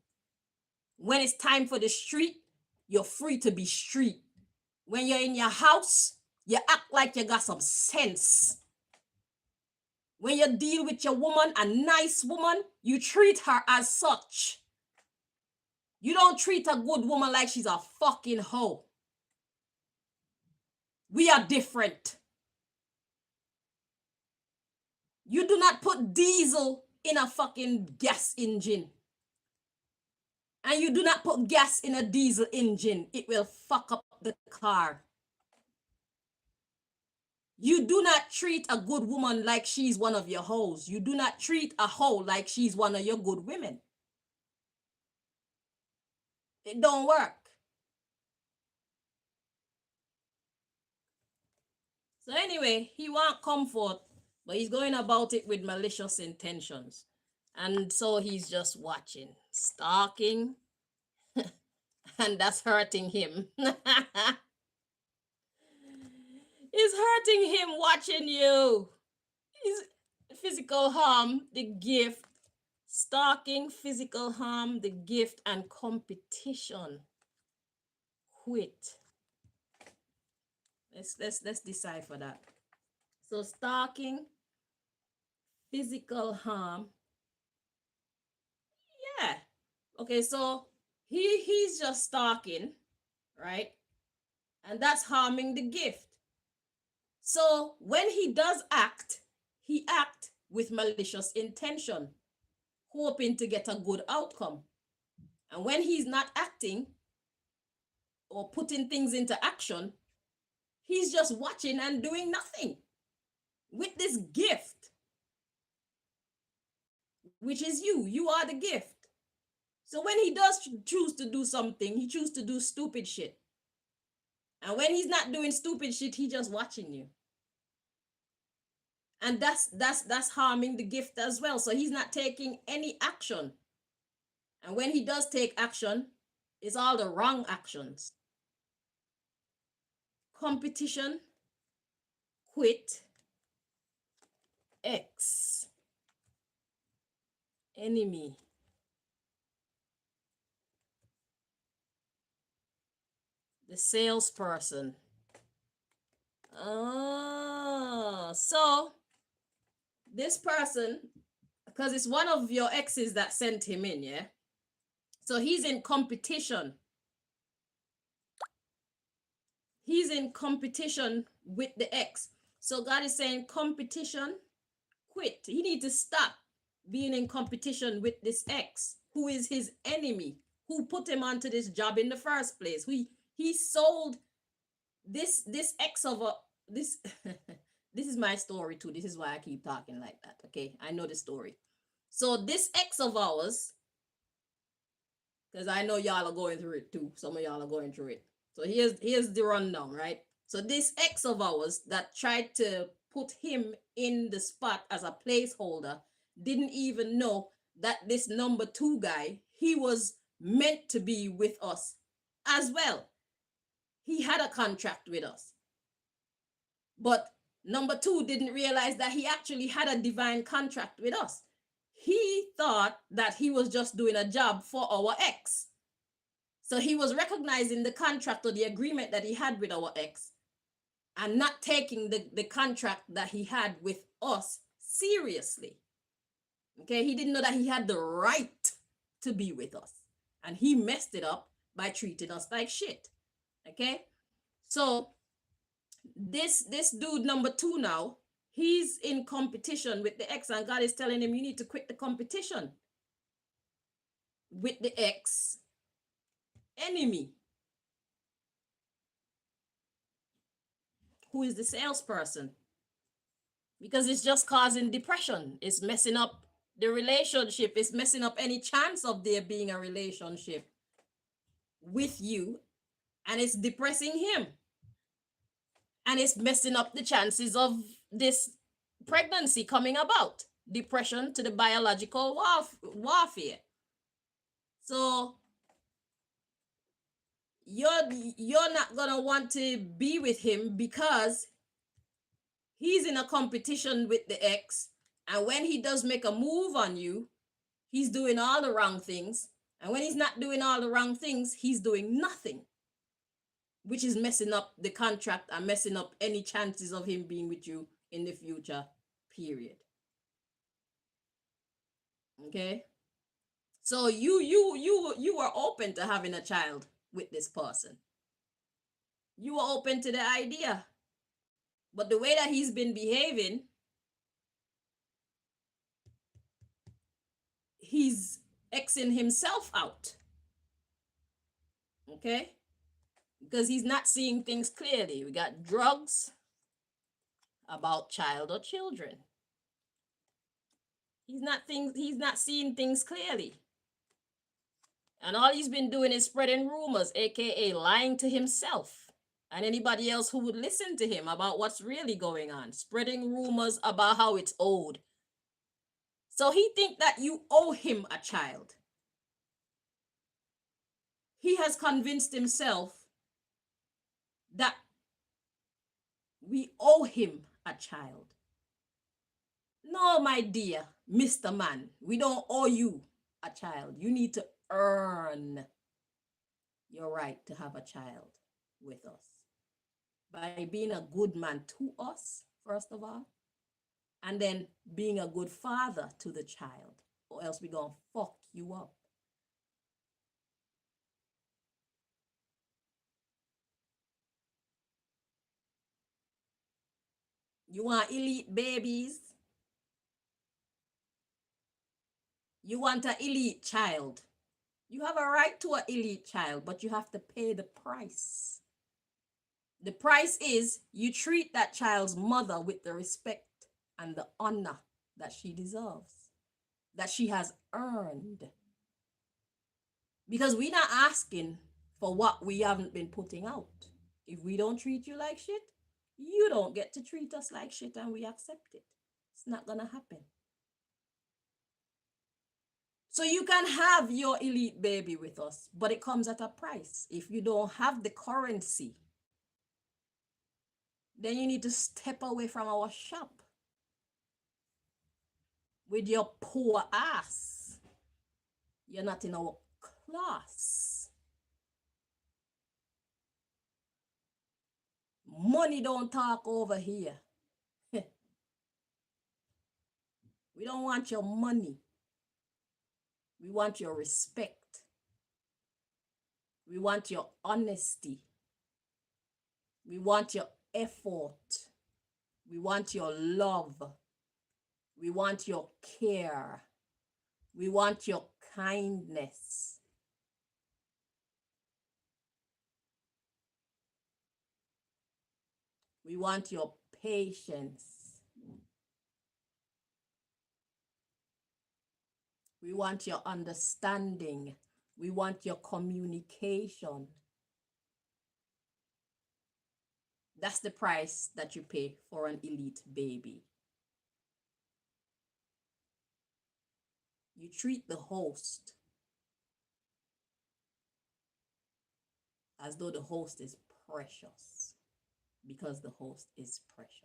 When it's time for the street, you're free to be street. When you're in your house, you act like you got some sense. When you deal with your woman, a nice woman, you treat her as such. You don't treat a good woman like she's a fucking hoe. We are different. You do not put diesel in a fucking gas engine. And you do not put gas in a diesel engine. It will fuck up the car. You do not treat a good woman like she's one of your hoes. You do not treat a hoe like she's one of your good women. It don't work. So anyway, he want comfort, but he's going about it with malicious intentions. And so he's just watching, stalking, and that's hurting him. It's hurting him watching you. He's physical harm, the gift, stalking, physical harm, the gift, and competition. Quit. Let's decipher that. So stalking, physical harm. Yeah. Okay, so he's just stalking, right? And that's harming the gift. So when he does act, he act with malicious intention, hoping to get a good outcome. And when he's not acting or putting things into action, he's just watching and doing nothing with this gift, which is you. You are the gift. So when he does choose to do something, he chooses to do stupid shit. And when he's not doing stupid shit, he's just watching you. And that's harming the gift as well. So he's not taking any action. And when he does take action, it's all the wrong actions. Competition, quit, X, enemy. The salesperson. So this person, because it's one of your exes that sent him in, yeah? So he's in competition. He's in competition with the ex. So God is saying competition, quit. He needs to stop being in competition with this ex, who is his enemy, who put him onto this job in the first place. He sold this ex of a this this is my story too. This is why I keep talking like that. Okay, I know the story. So this ex of ours, because I know y'all are going through it too. Some of y'all are going through it. So here's the rundown, right? So this ex of ours that tried to put him in the spot as a placeholder didn't even know that this number 2 guy, he was meant to be with us as well. He had a contract with us. But number 2 didn't realize that he actually had a divine contract with us. He thought that he was just doing a job for our ex. So he was recognizing the contract or the agreement that he had with our ex and not taking the contract that he had with us seriously. Okay, he didn't know that he had the right to be with us. And he messed it up by treating us like shit. Okay, so this dude number 2 now, he's in competition with the ex, and God is telling him, you need to quit the competition with the ex enemy, who is the salesperson, because it's just causing depression. It's messing up the relationship. It's messing up any chance of there being a relationship with you, and it's depressing him, and it's messing up the chances of this pregnancy coming about. Depression to the biological warfare. So you're not gonna want to be with him because he's in a competition with the ex, and when he does make a move on you, he's doing all the wrong things, and when he's not doing all the wrong things, he's doing nothing, which is messing up the contract and messing up any chances of him being with you in the future, period. Okay, so you were open to having a child with this person. You were open to the idea, but the way that he's been behaving, he's Xing himself out. Okay, because he's not seeing things clearly. We got drugs, about child or children. He's not seeing things clearly. And all he's been doing is spreading rumors, aka lying to himself and anybody else who would listen to him about what's really going on, spreading rumors about how it's owed. So he think that you owe him a child. He has convinced himself that we owe him a child. No, my dear Mr. Man, we don't owe you a child. You need to earn your right to have a child with us by being a good man to us, first of all, and then being a good father to the child, or else we're going to fuck you up. You want elite babies? You want an elite child? You have a right to an elite child, but you have to pay the price. The price is you treat that child's mother with the respect and the honor that she deserves, that she has earned. Because we're not asking for what we haven't been putting out. If we don't treat you like shit, you don't get to treat us like shit and we accept it. It's not gonna happen. So you can have your elite baby with us, but it comes at a price. If you don't have the currency, then you need to step away from our shop with your poor ass. You're not in our class. Money don't talk over here. We don't want your money. We want your respect. We want your honesty. We want your effort. We want your love. We want your care. We want your kindness. We want your patience. We want your understanding. We want your communication. That's the price that you pay for an elite baby. You treat the host as though the host is precious, because the host is precious.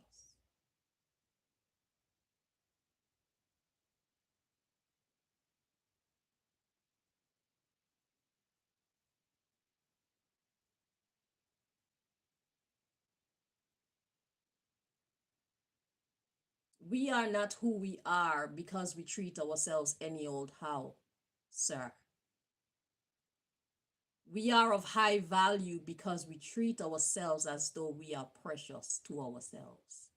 We are not who we are because we treat ourselves any old how, sir. We are of high value because we treat ourselves as though we are precious to ourselves.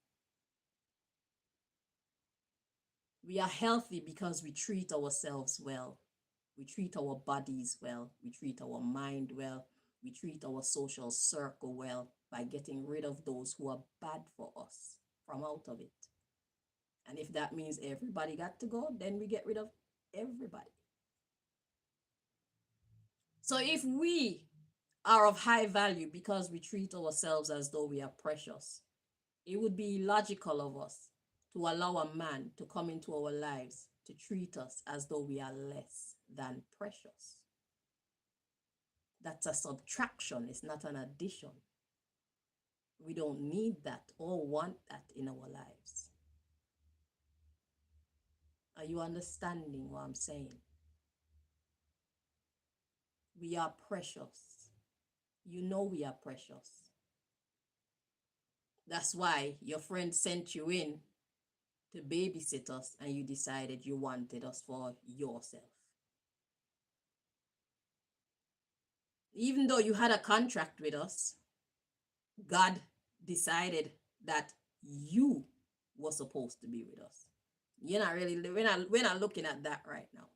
We are healthy because we treat ourselves well. We treat our bodies well. We treat our mind well. We treat our social circle well by getting rid of those who are bad for us from out of it. And if that means everybody got to go, then we get rid of everybody. So if we are of high value because we treat ourselves as though we are precious, it would be illogical of us to allow a man to come into our lives to treat us as though we are less than precious. That's a subtraction, it's not an addition. We don't need that or want that in our lives. Are you understanding what I'm saying? We are precious. You know we are precious. That's why your friend sent you in to babysit us and you decided you wanted us for yourself. Even though you had a contract with us, God decided that you were supposed to be with us. You're not really, we're not looking at that right now.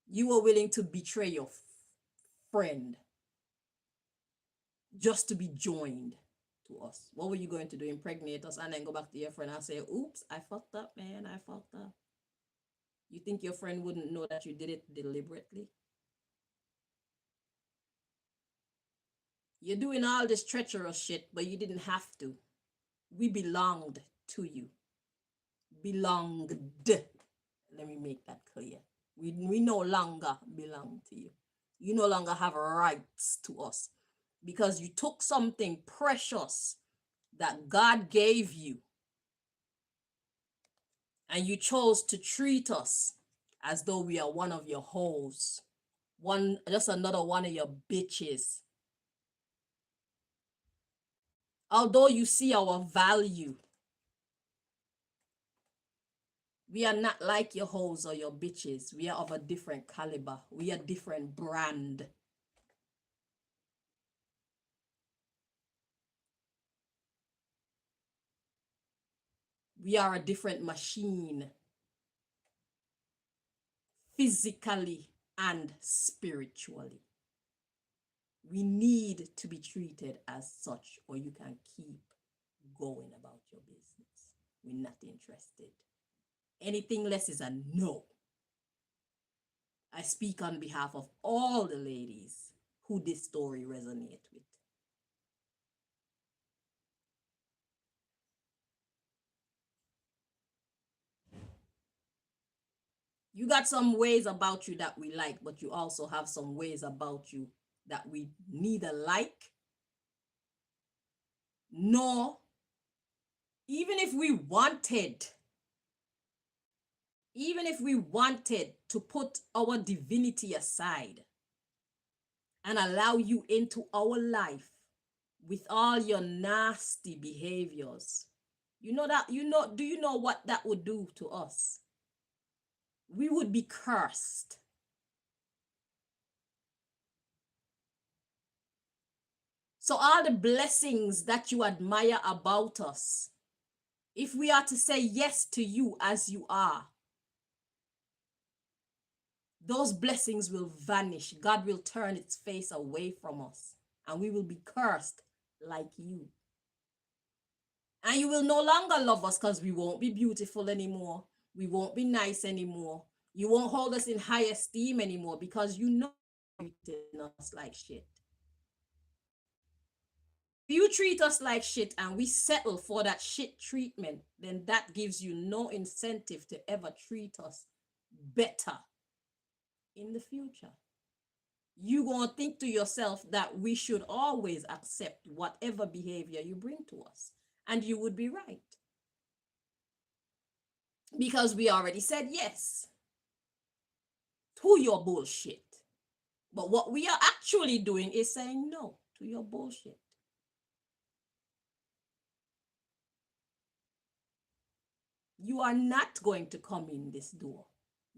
You were willing to betray your friend just to be joined to us. What were you going to do? Impregnate us and then go back to your friend and say, oops, I fucked up, man, I fucked up. You think your friend wouldn't know that you did it deliberately? You're doing all this treacherous shit, but you didn't have to. We belonged to you. Belonged. Let me make that clear. We no longer belong to you. You no longer have rights to us because you took something precious that God gave you and you chose to treat us as though we are one of your hoes, just another one of your bitches. Although you see our value, we are not like your hoes or your bitches. We are of a different caliber. We are different brand. We are a different machine, physically and spiritually. We need to be treated as such, or you can keep going about your business. We're not interested. Anything less is a no. I speak on behalf of all the ladies who this story resonates with. You got some ways about you that we like, but you also have some ways about you that we neither like nor, even if we wanted, to put our divinity aside and allow you into our life with all your nasty behaviors, do you know what that would do to us? We would be cursed. So all the blessings that you admire about us, if we are to say yes to you as you are, those blessings will vanish. God will turn its face away from us, and we will be cursed like you. And you will no longer love us because we won't be beautiful anymore. We won't be nice anymore. You won't hold us in high esteem anymore because you know you're treating us like shit. If you treat us like shit and we settle for that shit treatment, then that gives you no incentive to ever treat us better in the future. You gonna think to yourself that we should always accept whatever behavior you bring to us. And you would be right. Because we already said yes to your bullshit. But what we are actually doing is saying no to your bullshit. You are not going to come in this door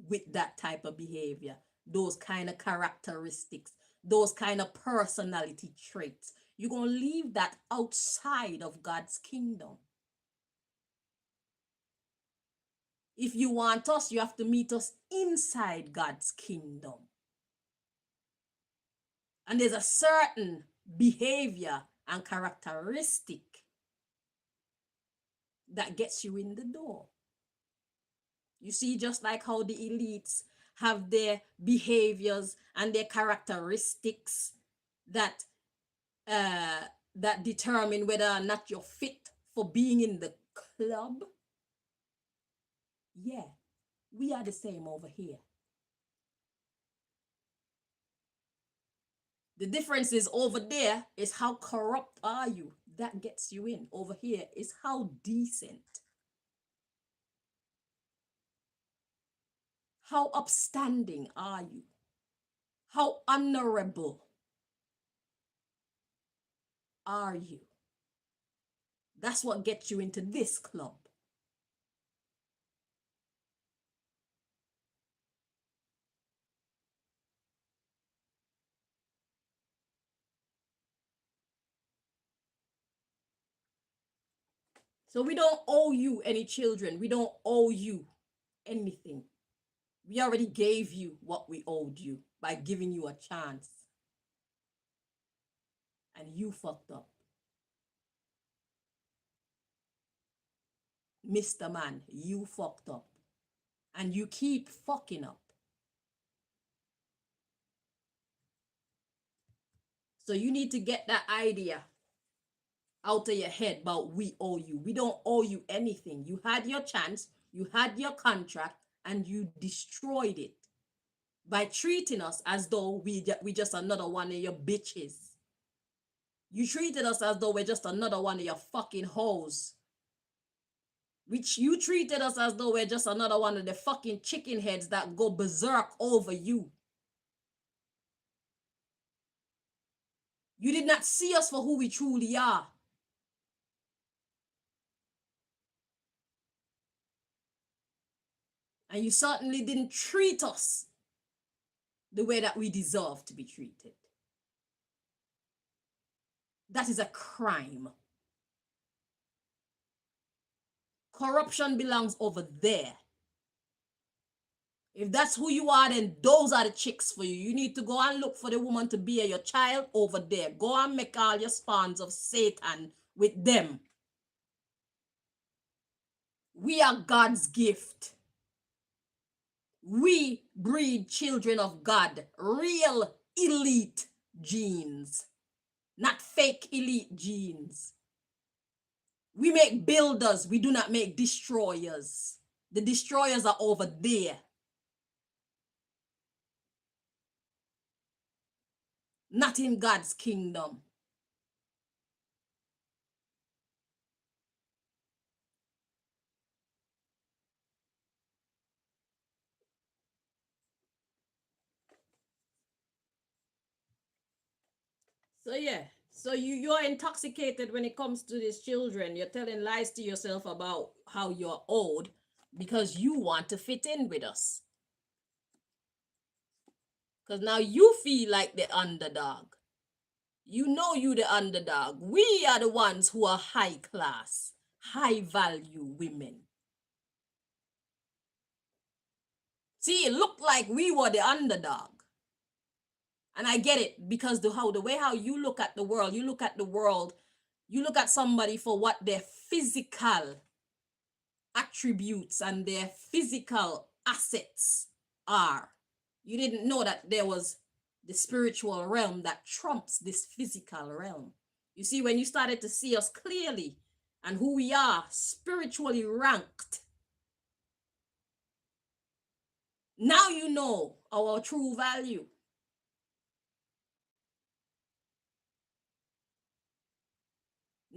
with that type of behavior, those kind of characteristics, those kind of personality traits. You're going to leave that outside of God's kingdom. If you want us, you have to meet us inside God's kingdom. And there's a certain behavior and characteristic that gets you in the door. You see, just like how the elites have their behaviors and their characteristics that that determine whether or not you're fit for being in the club. Yeah, we are the same over here. The difference is over there is how corrupt are you. That gets you in. Over here is how decent, how upstanding are you, how honorable are you. That's what gets you into this club. So we don't owe you any children. We don't owe you anything. We already gave you what we owed you by giving you a chance. And you fucked up. Mr. Man, you fucked up. And you keep fucking up. So you need to get that idea out of your head about we owe you. We don't owe you anything. You had your chance, you had your contract, and you destroyed it by treating us as though we just another one of your bitches. You treated us as though we're just another one of your fucking hoes. Which you treated us as though we're just another one of the fucking chicken heads that go berserk over you. You did not see us for who we truly are. And you certainly didn't treat us the way that we deserve to be treated. That is a crime. Corruption belongs over there. If that's who you are, then those are the chicks for you. You need to go and look for the woman to bear your child over there. Go and make all your spawns of Satan with them. We are God's gift. We breed children of God, real elite genes, not fake elite genes. We make builders, we do not make destroyers. The destroyers are over there. Not in God's kingdom. So yeah, so you're intoxicated when it comes to these children. You're telling lies to yourself about how you're old because you want to fit in with us. Because now you feel like the underdog. You know you the underdog. We are the ones who are high class, high value women. See, it looked like we were the underdog. And I get it because the way how you look at the world, you look at the world, you look at somebody for what their physical attributes and their physical assets are. You didn't know that there was the spiritual realm that trumps this physical realm. You see, when you started to see us clearly and who we are spiritually ranked, now you know our true value.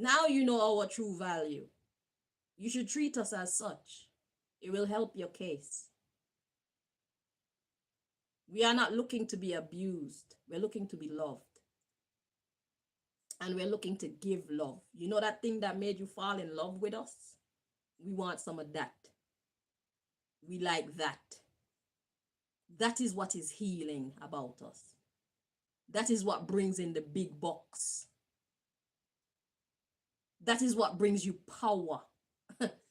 Now you know our true value. You should treat us as such. It will help your case. We are not looking to be abused. We're looking to be loved. And we're looking to give love. You know that thing that made you fall in love with us? We want some of that. We like that. That is what is healing about us. That is what brings in the big bucks. That is what brings you power.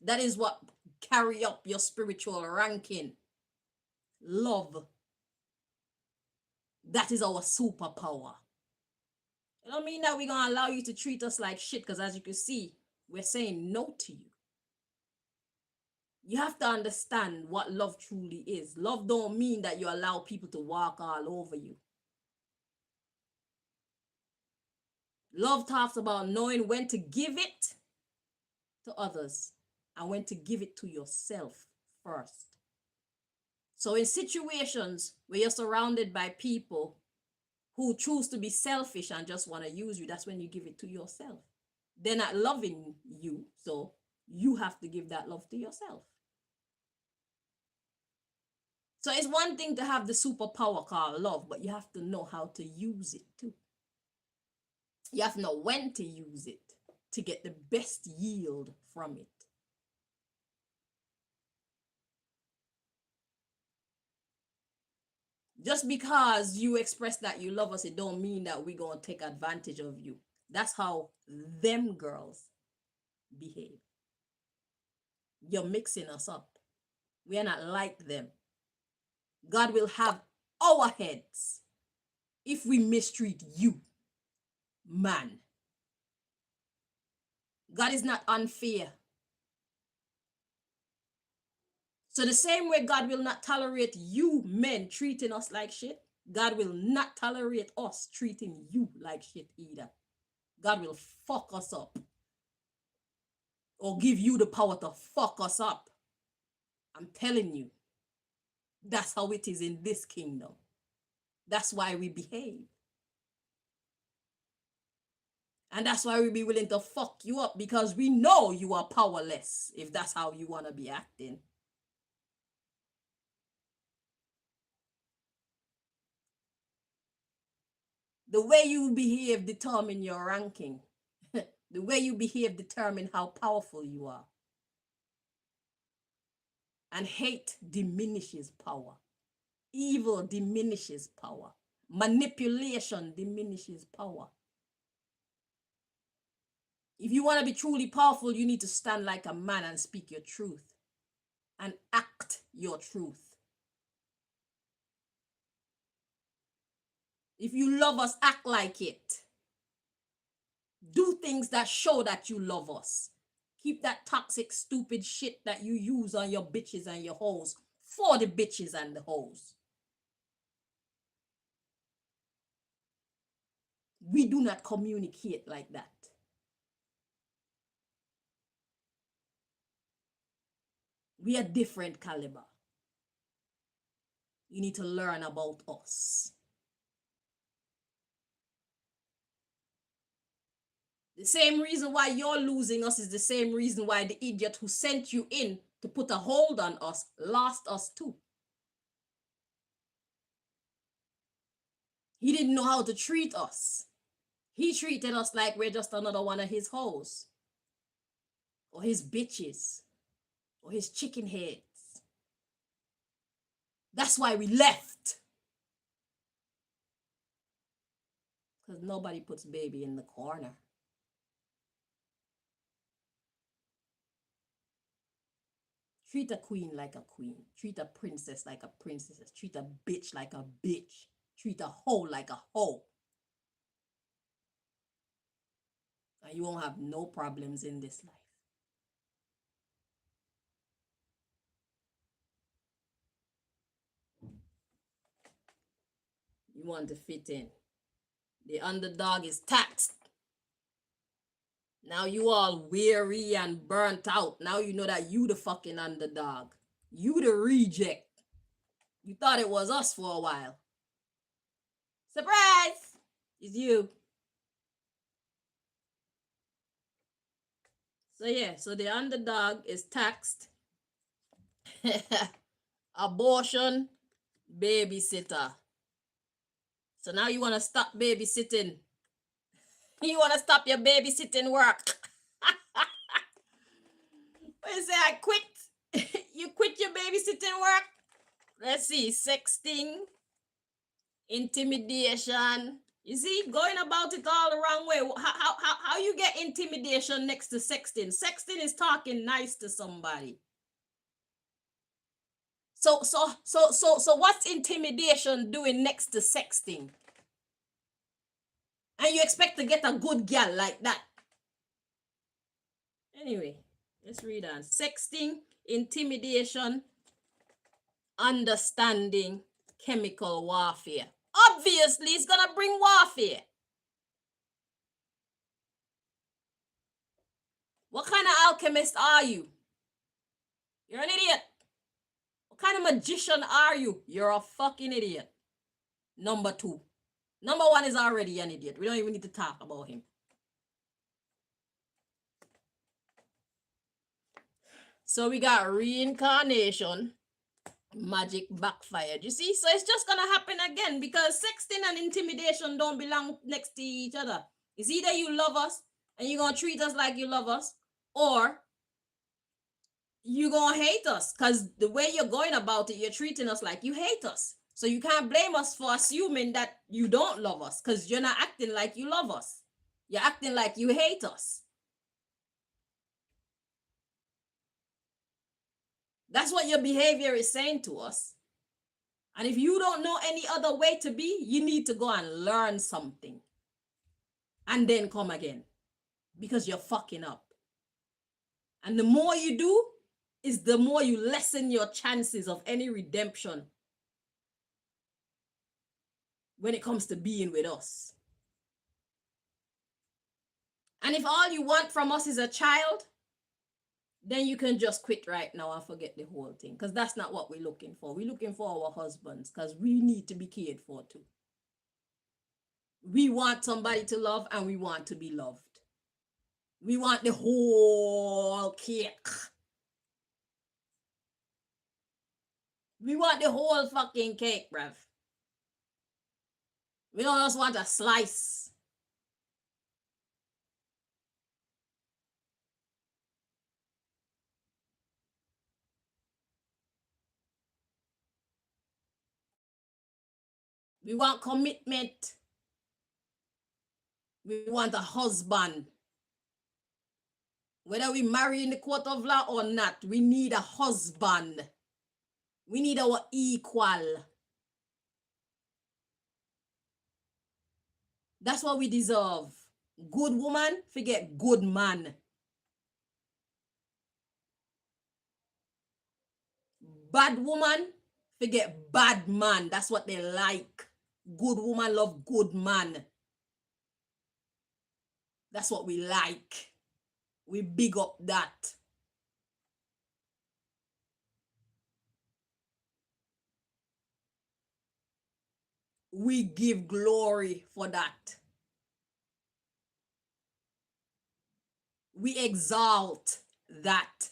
That is what carry up your spiritual ranking. Love. That is our superpower. It don't mean that we're going to allow you to treat us like shit, because as you can see, we're saying no to you. You have to understand what love truly is. Love don't mean that you allow people to walk all over you. Love talks about knowing when to give it to others and when to give it to yourself first. So in situations where you're surrounded by people who choose to be selfish and just want to use you, that's when you give it to yourself. They're not loving you, so you have to give that love to yourself. So it's one thing to have the superpower called love, but you have to know how to use it too. You have to know when to use it to get the best yield from it. Just because you express that you love us, it don't mean that we're going to take advantage of you. That's how them girls behave. You're mixing us up. We are not like them. God will have our heads if we mistreat you, man. God is not unfair. So the same way God will not tolerate you men treating us like shit, God will not tolerate us treating you like shit either. God will fuck us up or give you the power to fuck us up. I'm telling you, that's how it is in this kingdom. That's why we behave. And that's why we be willing to fuck you up, because we know you are powerless if that's how you want to be acting. The way you behave determine your ranking. The way you behave determine how powerful you are. And hate diminishes power. Evil diminishes power. Manipulation diminishes power. If you want to be truly powerful, you need to stand like a man and speak your truth and act your truth. If you love us, act like it. Do things that show that you love us. Keep that toxic, stupid shit that you use on your bitches and your hoes for the bitches and the hoes. We do not communicate like that. We are different caliber. You need to learn about us. The same reason why you're losing us is the same reason why the idiot who sent you in to put a hold on us lost us too. He didn't know how to treat us. He treated us like we're just another one of his hoes, or his bitches, or his chicken heads. That's why we left. Because nobody puts baby in the corner. Treat a queen like a queen. Treat a princess like a princess. Treat a bitch like a bitch. Treat a hoe like a hoe. And you won't have no problems in this life. You want to fit in. The underdog is taxed. Now you all weary and burnt out. Now you know that you the fucking underdog. You the reject. You thought it was us for a while. Surprise! It's you. So yeah, so the underdog is taxed. Abortion, babysitter. So now you want to stop babysitting. You want to stop your babysitting work. When you say I quit, you quit your babysitting work. Let's see, sexting, intimidation. You see, going about it all the wrong way. How you get intimidation next to sexting? Sexting is talking nice to somebody. So what's intimidation doing next to sexting? And you expect to get a good gal like that? Anyway, let's read on. Sexting, intimidation, understanding, chemical warfare. Obviously, it's gonna bring warfare. What kind of alchemist are you? You're an idiot. What kind of magician are you? You're a fucking idiot. Number 2. Number 1 is already an idiot. We don't even need to talk about him. So we got reincarnation, magic backfired. You see? So it's just gonna happen again because sexting and intimidation don't belong next to each other. It's either you love us and you're gonna treat us like you love us, or you're gonna hate us, because the way you're going about it, you're treating us like you hate us. So you can't blame us for assuming that you don't love us, because you're not acting like you love us. You're acting like you hate us. That's what your behavior is saying to us. And if you don't know any other way to be, you need to go and learn something and then come again, because you're fucking up. And the more you do is the more you lessen your chances of any redemption when it comes to being with us. And if all you want from us is a child, then you can just quit right now and forget the whole thing, because that's not what we're looking for. We're looking for our husbands, because we need to be cared for too. We want somebody to love, and we want to be loved. We want the whole cake. We want the whole fucking cake, bruv. We don't just want a slice. We want commitment. We want a husband. Whether we marry in the court of law or not, we need a husband. We need our equal. That's what we deserve. Good woman, forget good man. Bad woman, forget bad man. That's what they like. Good woman love good man. That's what we like. We big up that. We give glory for that. We exalt that.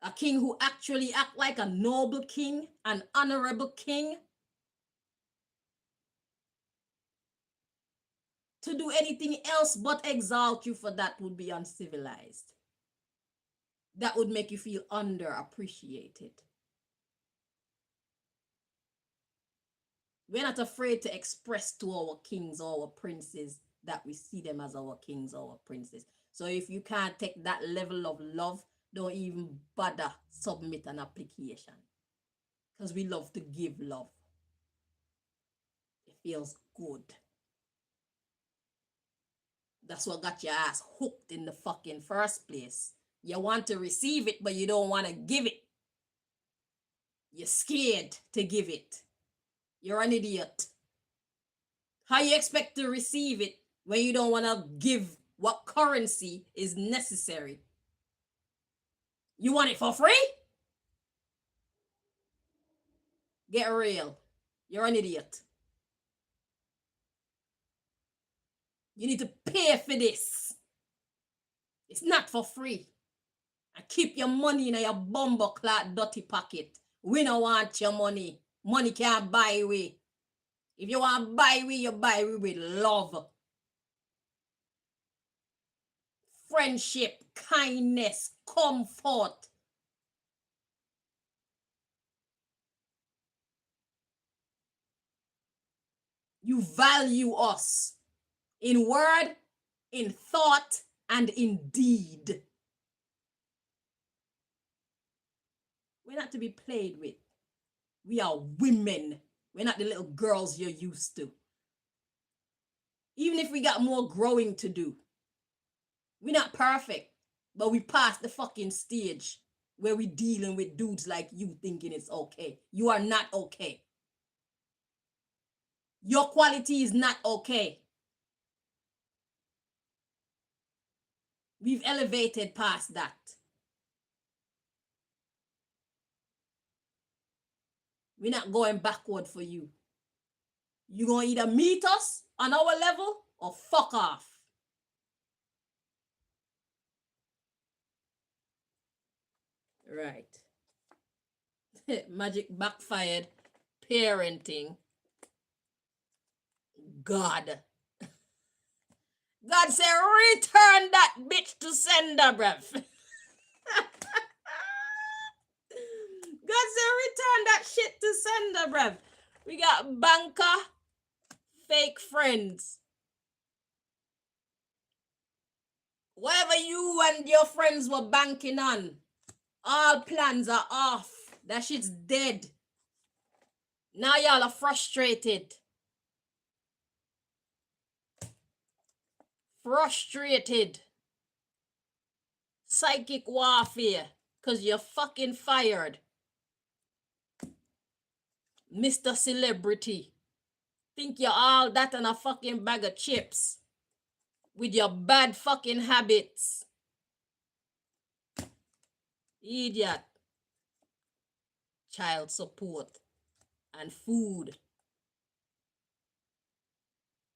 A king who actually act like a noble king, an honorable king. To do anything else but exalt you for that would be uncivilized. That would make you feel underappreciated. We're not afraid to express to our kings or our princes that we see them as our kings or our princes. So if you can't take that level of love, don't even bother submit an application. Because we love to give love. It feels good. That's what got your ass hooked in the fucking first place. You want to receive it, but you don't want to give it. You're scared to give it. You're an idiot. How you expect to receive it when you don't want to give what currency is necessary? You want it for free? Get real. You're an idiot. You need to pay for this. It's not for free. And keep your money in your bumbleclad dirty pocket. We don't want your money. Money can't buy we. If you want to buy we, you buy we with love. Friendship, kindness, comfort. You value us in word, in thought, and in deed. We're not to be played with. We are women. We're not the little girls you're used to. Even if we got more growing to do. We're not perfect, but we passed the fucking stage where we dealing with dudes like you thinking it's okay. You are not okay. Your quality is not okay. We've elevated past that. We're not going backward for you. You're going to either meet us on our level or fuck off. Right. Magic backfired. Parenting. God. God said, return that bitch to sender, bruv. God said, return that shit to sender, bruv. We got banker, fake friends. Whatever you and your friends were banking on, all plans are off. That shit's dead. Now y'all are frustrated. Frustrated. Psychic warfare. Because you're fucking fired. Mr. Celebrity. Think you're all that and a fucking bag of chips. With your bad fucking habits. Idiot. Child support. And food.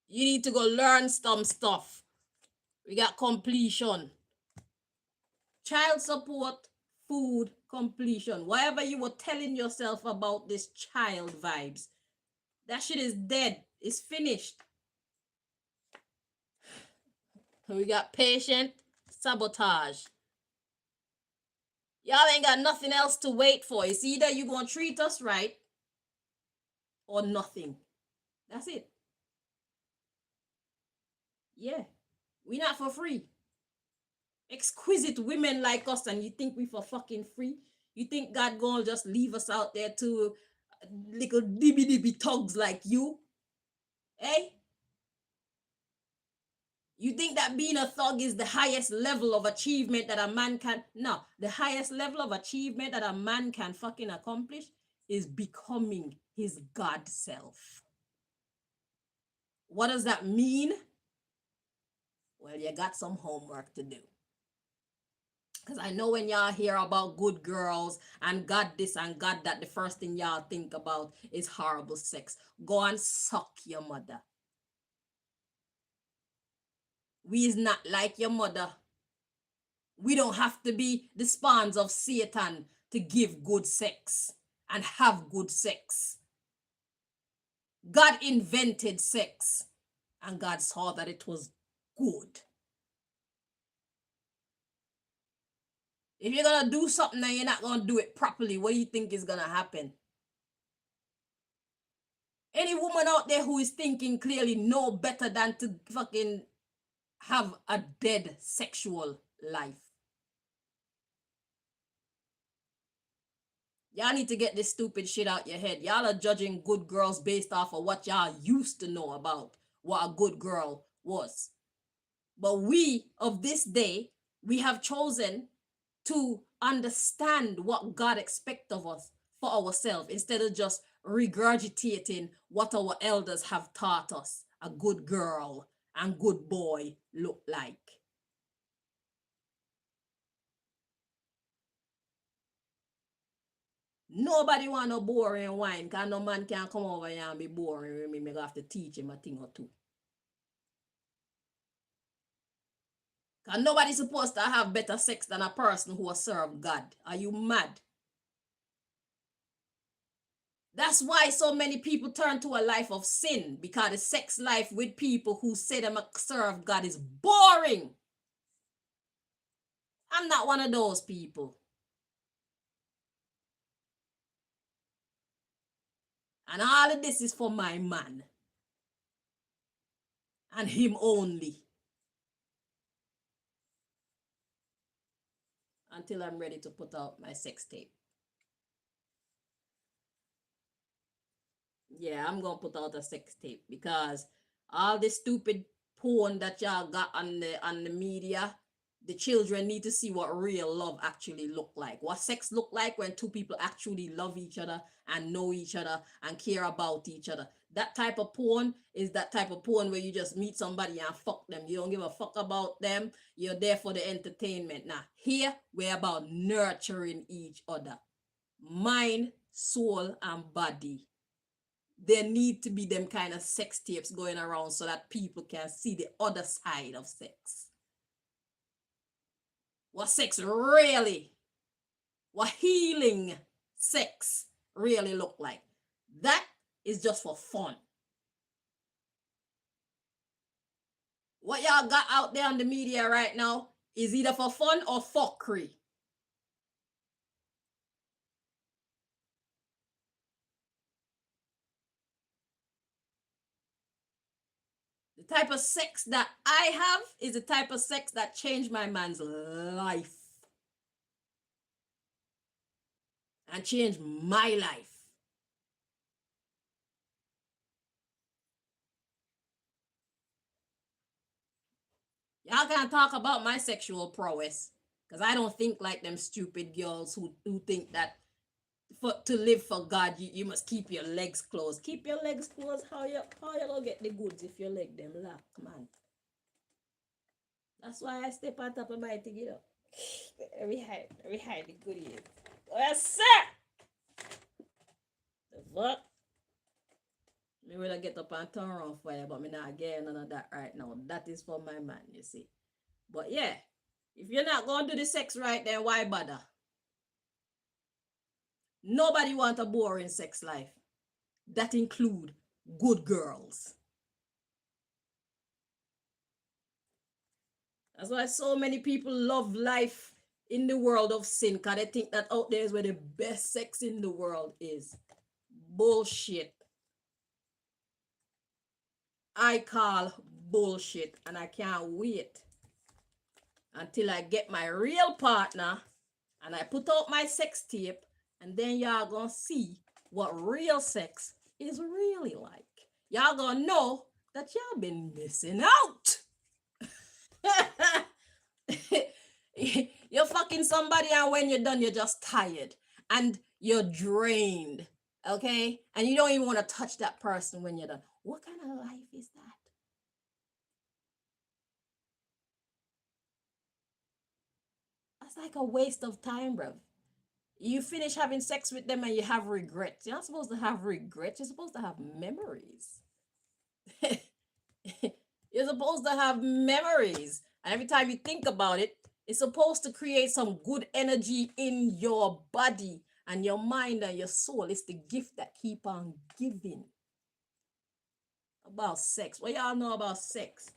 You need to go learn some stuff. We got completion. Child support, food, completion. Whatever you were telling yourself about this child vibes, that shit is dead. It's finished. We got patient sabotage. Y'all ain't got nothing else to wait for. It's either you gonna treat us right or nothing. That's it. Yeah. We not for free. Exquisite women like us, and you think we for fucking free? You think God gonna just leave us out there to little dibby thugs like you? Eh? You think that being a thug is the highest level of achievement that a man can? No, the highest level of achievement that a man can fucking accomplish is becoming his God self. What does that mean? Well, you got some homework to do. Because I know when y'all hear about good girls and God this and God that, the first thing y'all think about is horrible sex. Go and suck your mother. We is not like your mother. We don't have to be the spawns of Satan to give good sex and have good sex. God invented sex and God saw that it was good. If you're going to do something and you're not going to do it properly, what do you think is going to happen? Any woman out there who is thinking clearly know better than to fucking have a dead sexual life. Y'all need to get this stupid shit out your head. Y'all are judging good girls based off of what y'all used to know about what a good girl was. But we of this day, we have chosen to understand what God expects of us for ourselves instead of just regurgitating what our elders have taught us a good girl and good boy look like. Nobody want no boring wine, because no man can come over here and be boring with me. I have to teach him a thing or two. Because nobody's supposed to have better sex than a person who has served God. Are you mad? That's why so many people turn to a life of sin, because the sex life with people who say them serve God is boring. I'm not one of those people. And all of this is for my man. And him only. Until I'm ready to put out my sex tape. Yeah, I'm gonna put out a sex tape, because all this stupid porn that y'all got on the media, the children need to see what real love actually look like. What sex look like when two people actually love each other and know each other and care about each other. That type of porn is that type of porn where you just meet somebody and fuck them. You don't give a fuck about them. You're there for the entertainment. Now, here we're about nurturing each other. Mind, soul, and body. There need to be them kind of sex tapes going around so that people can see the other side of sex. What sex really, what healing sex really look like. That is just for fun. What y'all got out there on the media right now is either for fun or fuckery. The type of sex that I have is the type of sex that changed my man's life and changed my life. Y'all can't talk about my sexual prowess, because I don't think like them stupid girls who think that to live for God, you must keep your legs closed. Keep your legs closed. How you gonna get the goods if your leg them lock, man? That's why I step on top of my thing, you know. Every hide the goodies. Yes, sir. The fuck? Me will get up and turn around for you, but me not getting none of that right now. That is for my man, you see. But yeah, if you're not going to do the sex right, then why bother? Nobody want a boring sex life. That include good girls. That's why so many people love life in the world of sin, because they think that out there is where the best sex in the world is. Bullshit. I call bullshit, and I can't wait until I get my real partner and I put out my sex tape, and then y'all gonna see what real sex is really like. Y'all gonna know that y'all been missing out. You're fucking somebody, and when you're done, you're just tired and you're drained. Okay? And you don't even want to touch that person when you're done. What kind of life is that? That's like a waste of time, bro. You finish having sex with them and you have regrets. You're not supposed to have regrets. You're supposed to have memories. You're supposed to have memories. And every time you think about it, it's supposed to create some good energy in your body and your mind and your soul. It's the gift that keep on giving. About sex. What y'all know about sex?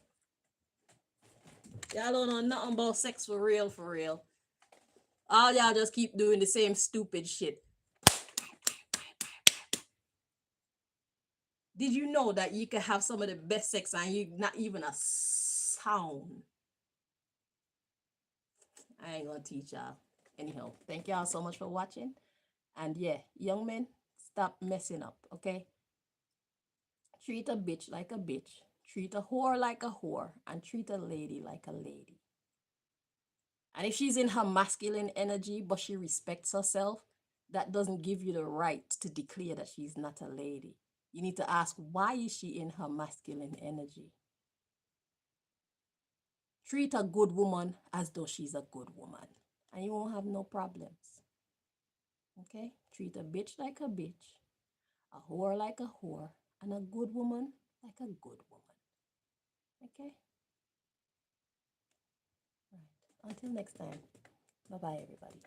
Y'all don't know nothing about sex for real, for real. All y'all just keep doing the same stupid shit. Did you know that you can have some of the best sex and you not even a sound? I ain't gonna teach y'all. Anyhow, thank y'all so much for watching. And yeah, young men, stop messing up, okay? Treat a bitch like a bitch. Treat a whore like a whore. And treat a lady like a lady. And if she's in her masculine energy, but she respects herself, that doesn't give you the right to declare that she's not a lady. You need to ask, why is she in her masculine energy? Treat a good woman as though she's a good woman. And you won't have no problems. Okay? Treat a bitch like a bitch, a whore like a whore, and a good woman like a good woman. Okay? Right. Until next time. Bye-bye, everybody.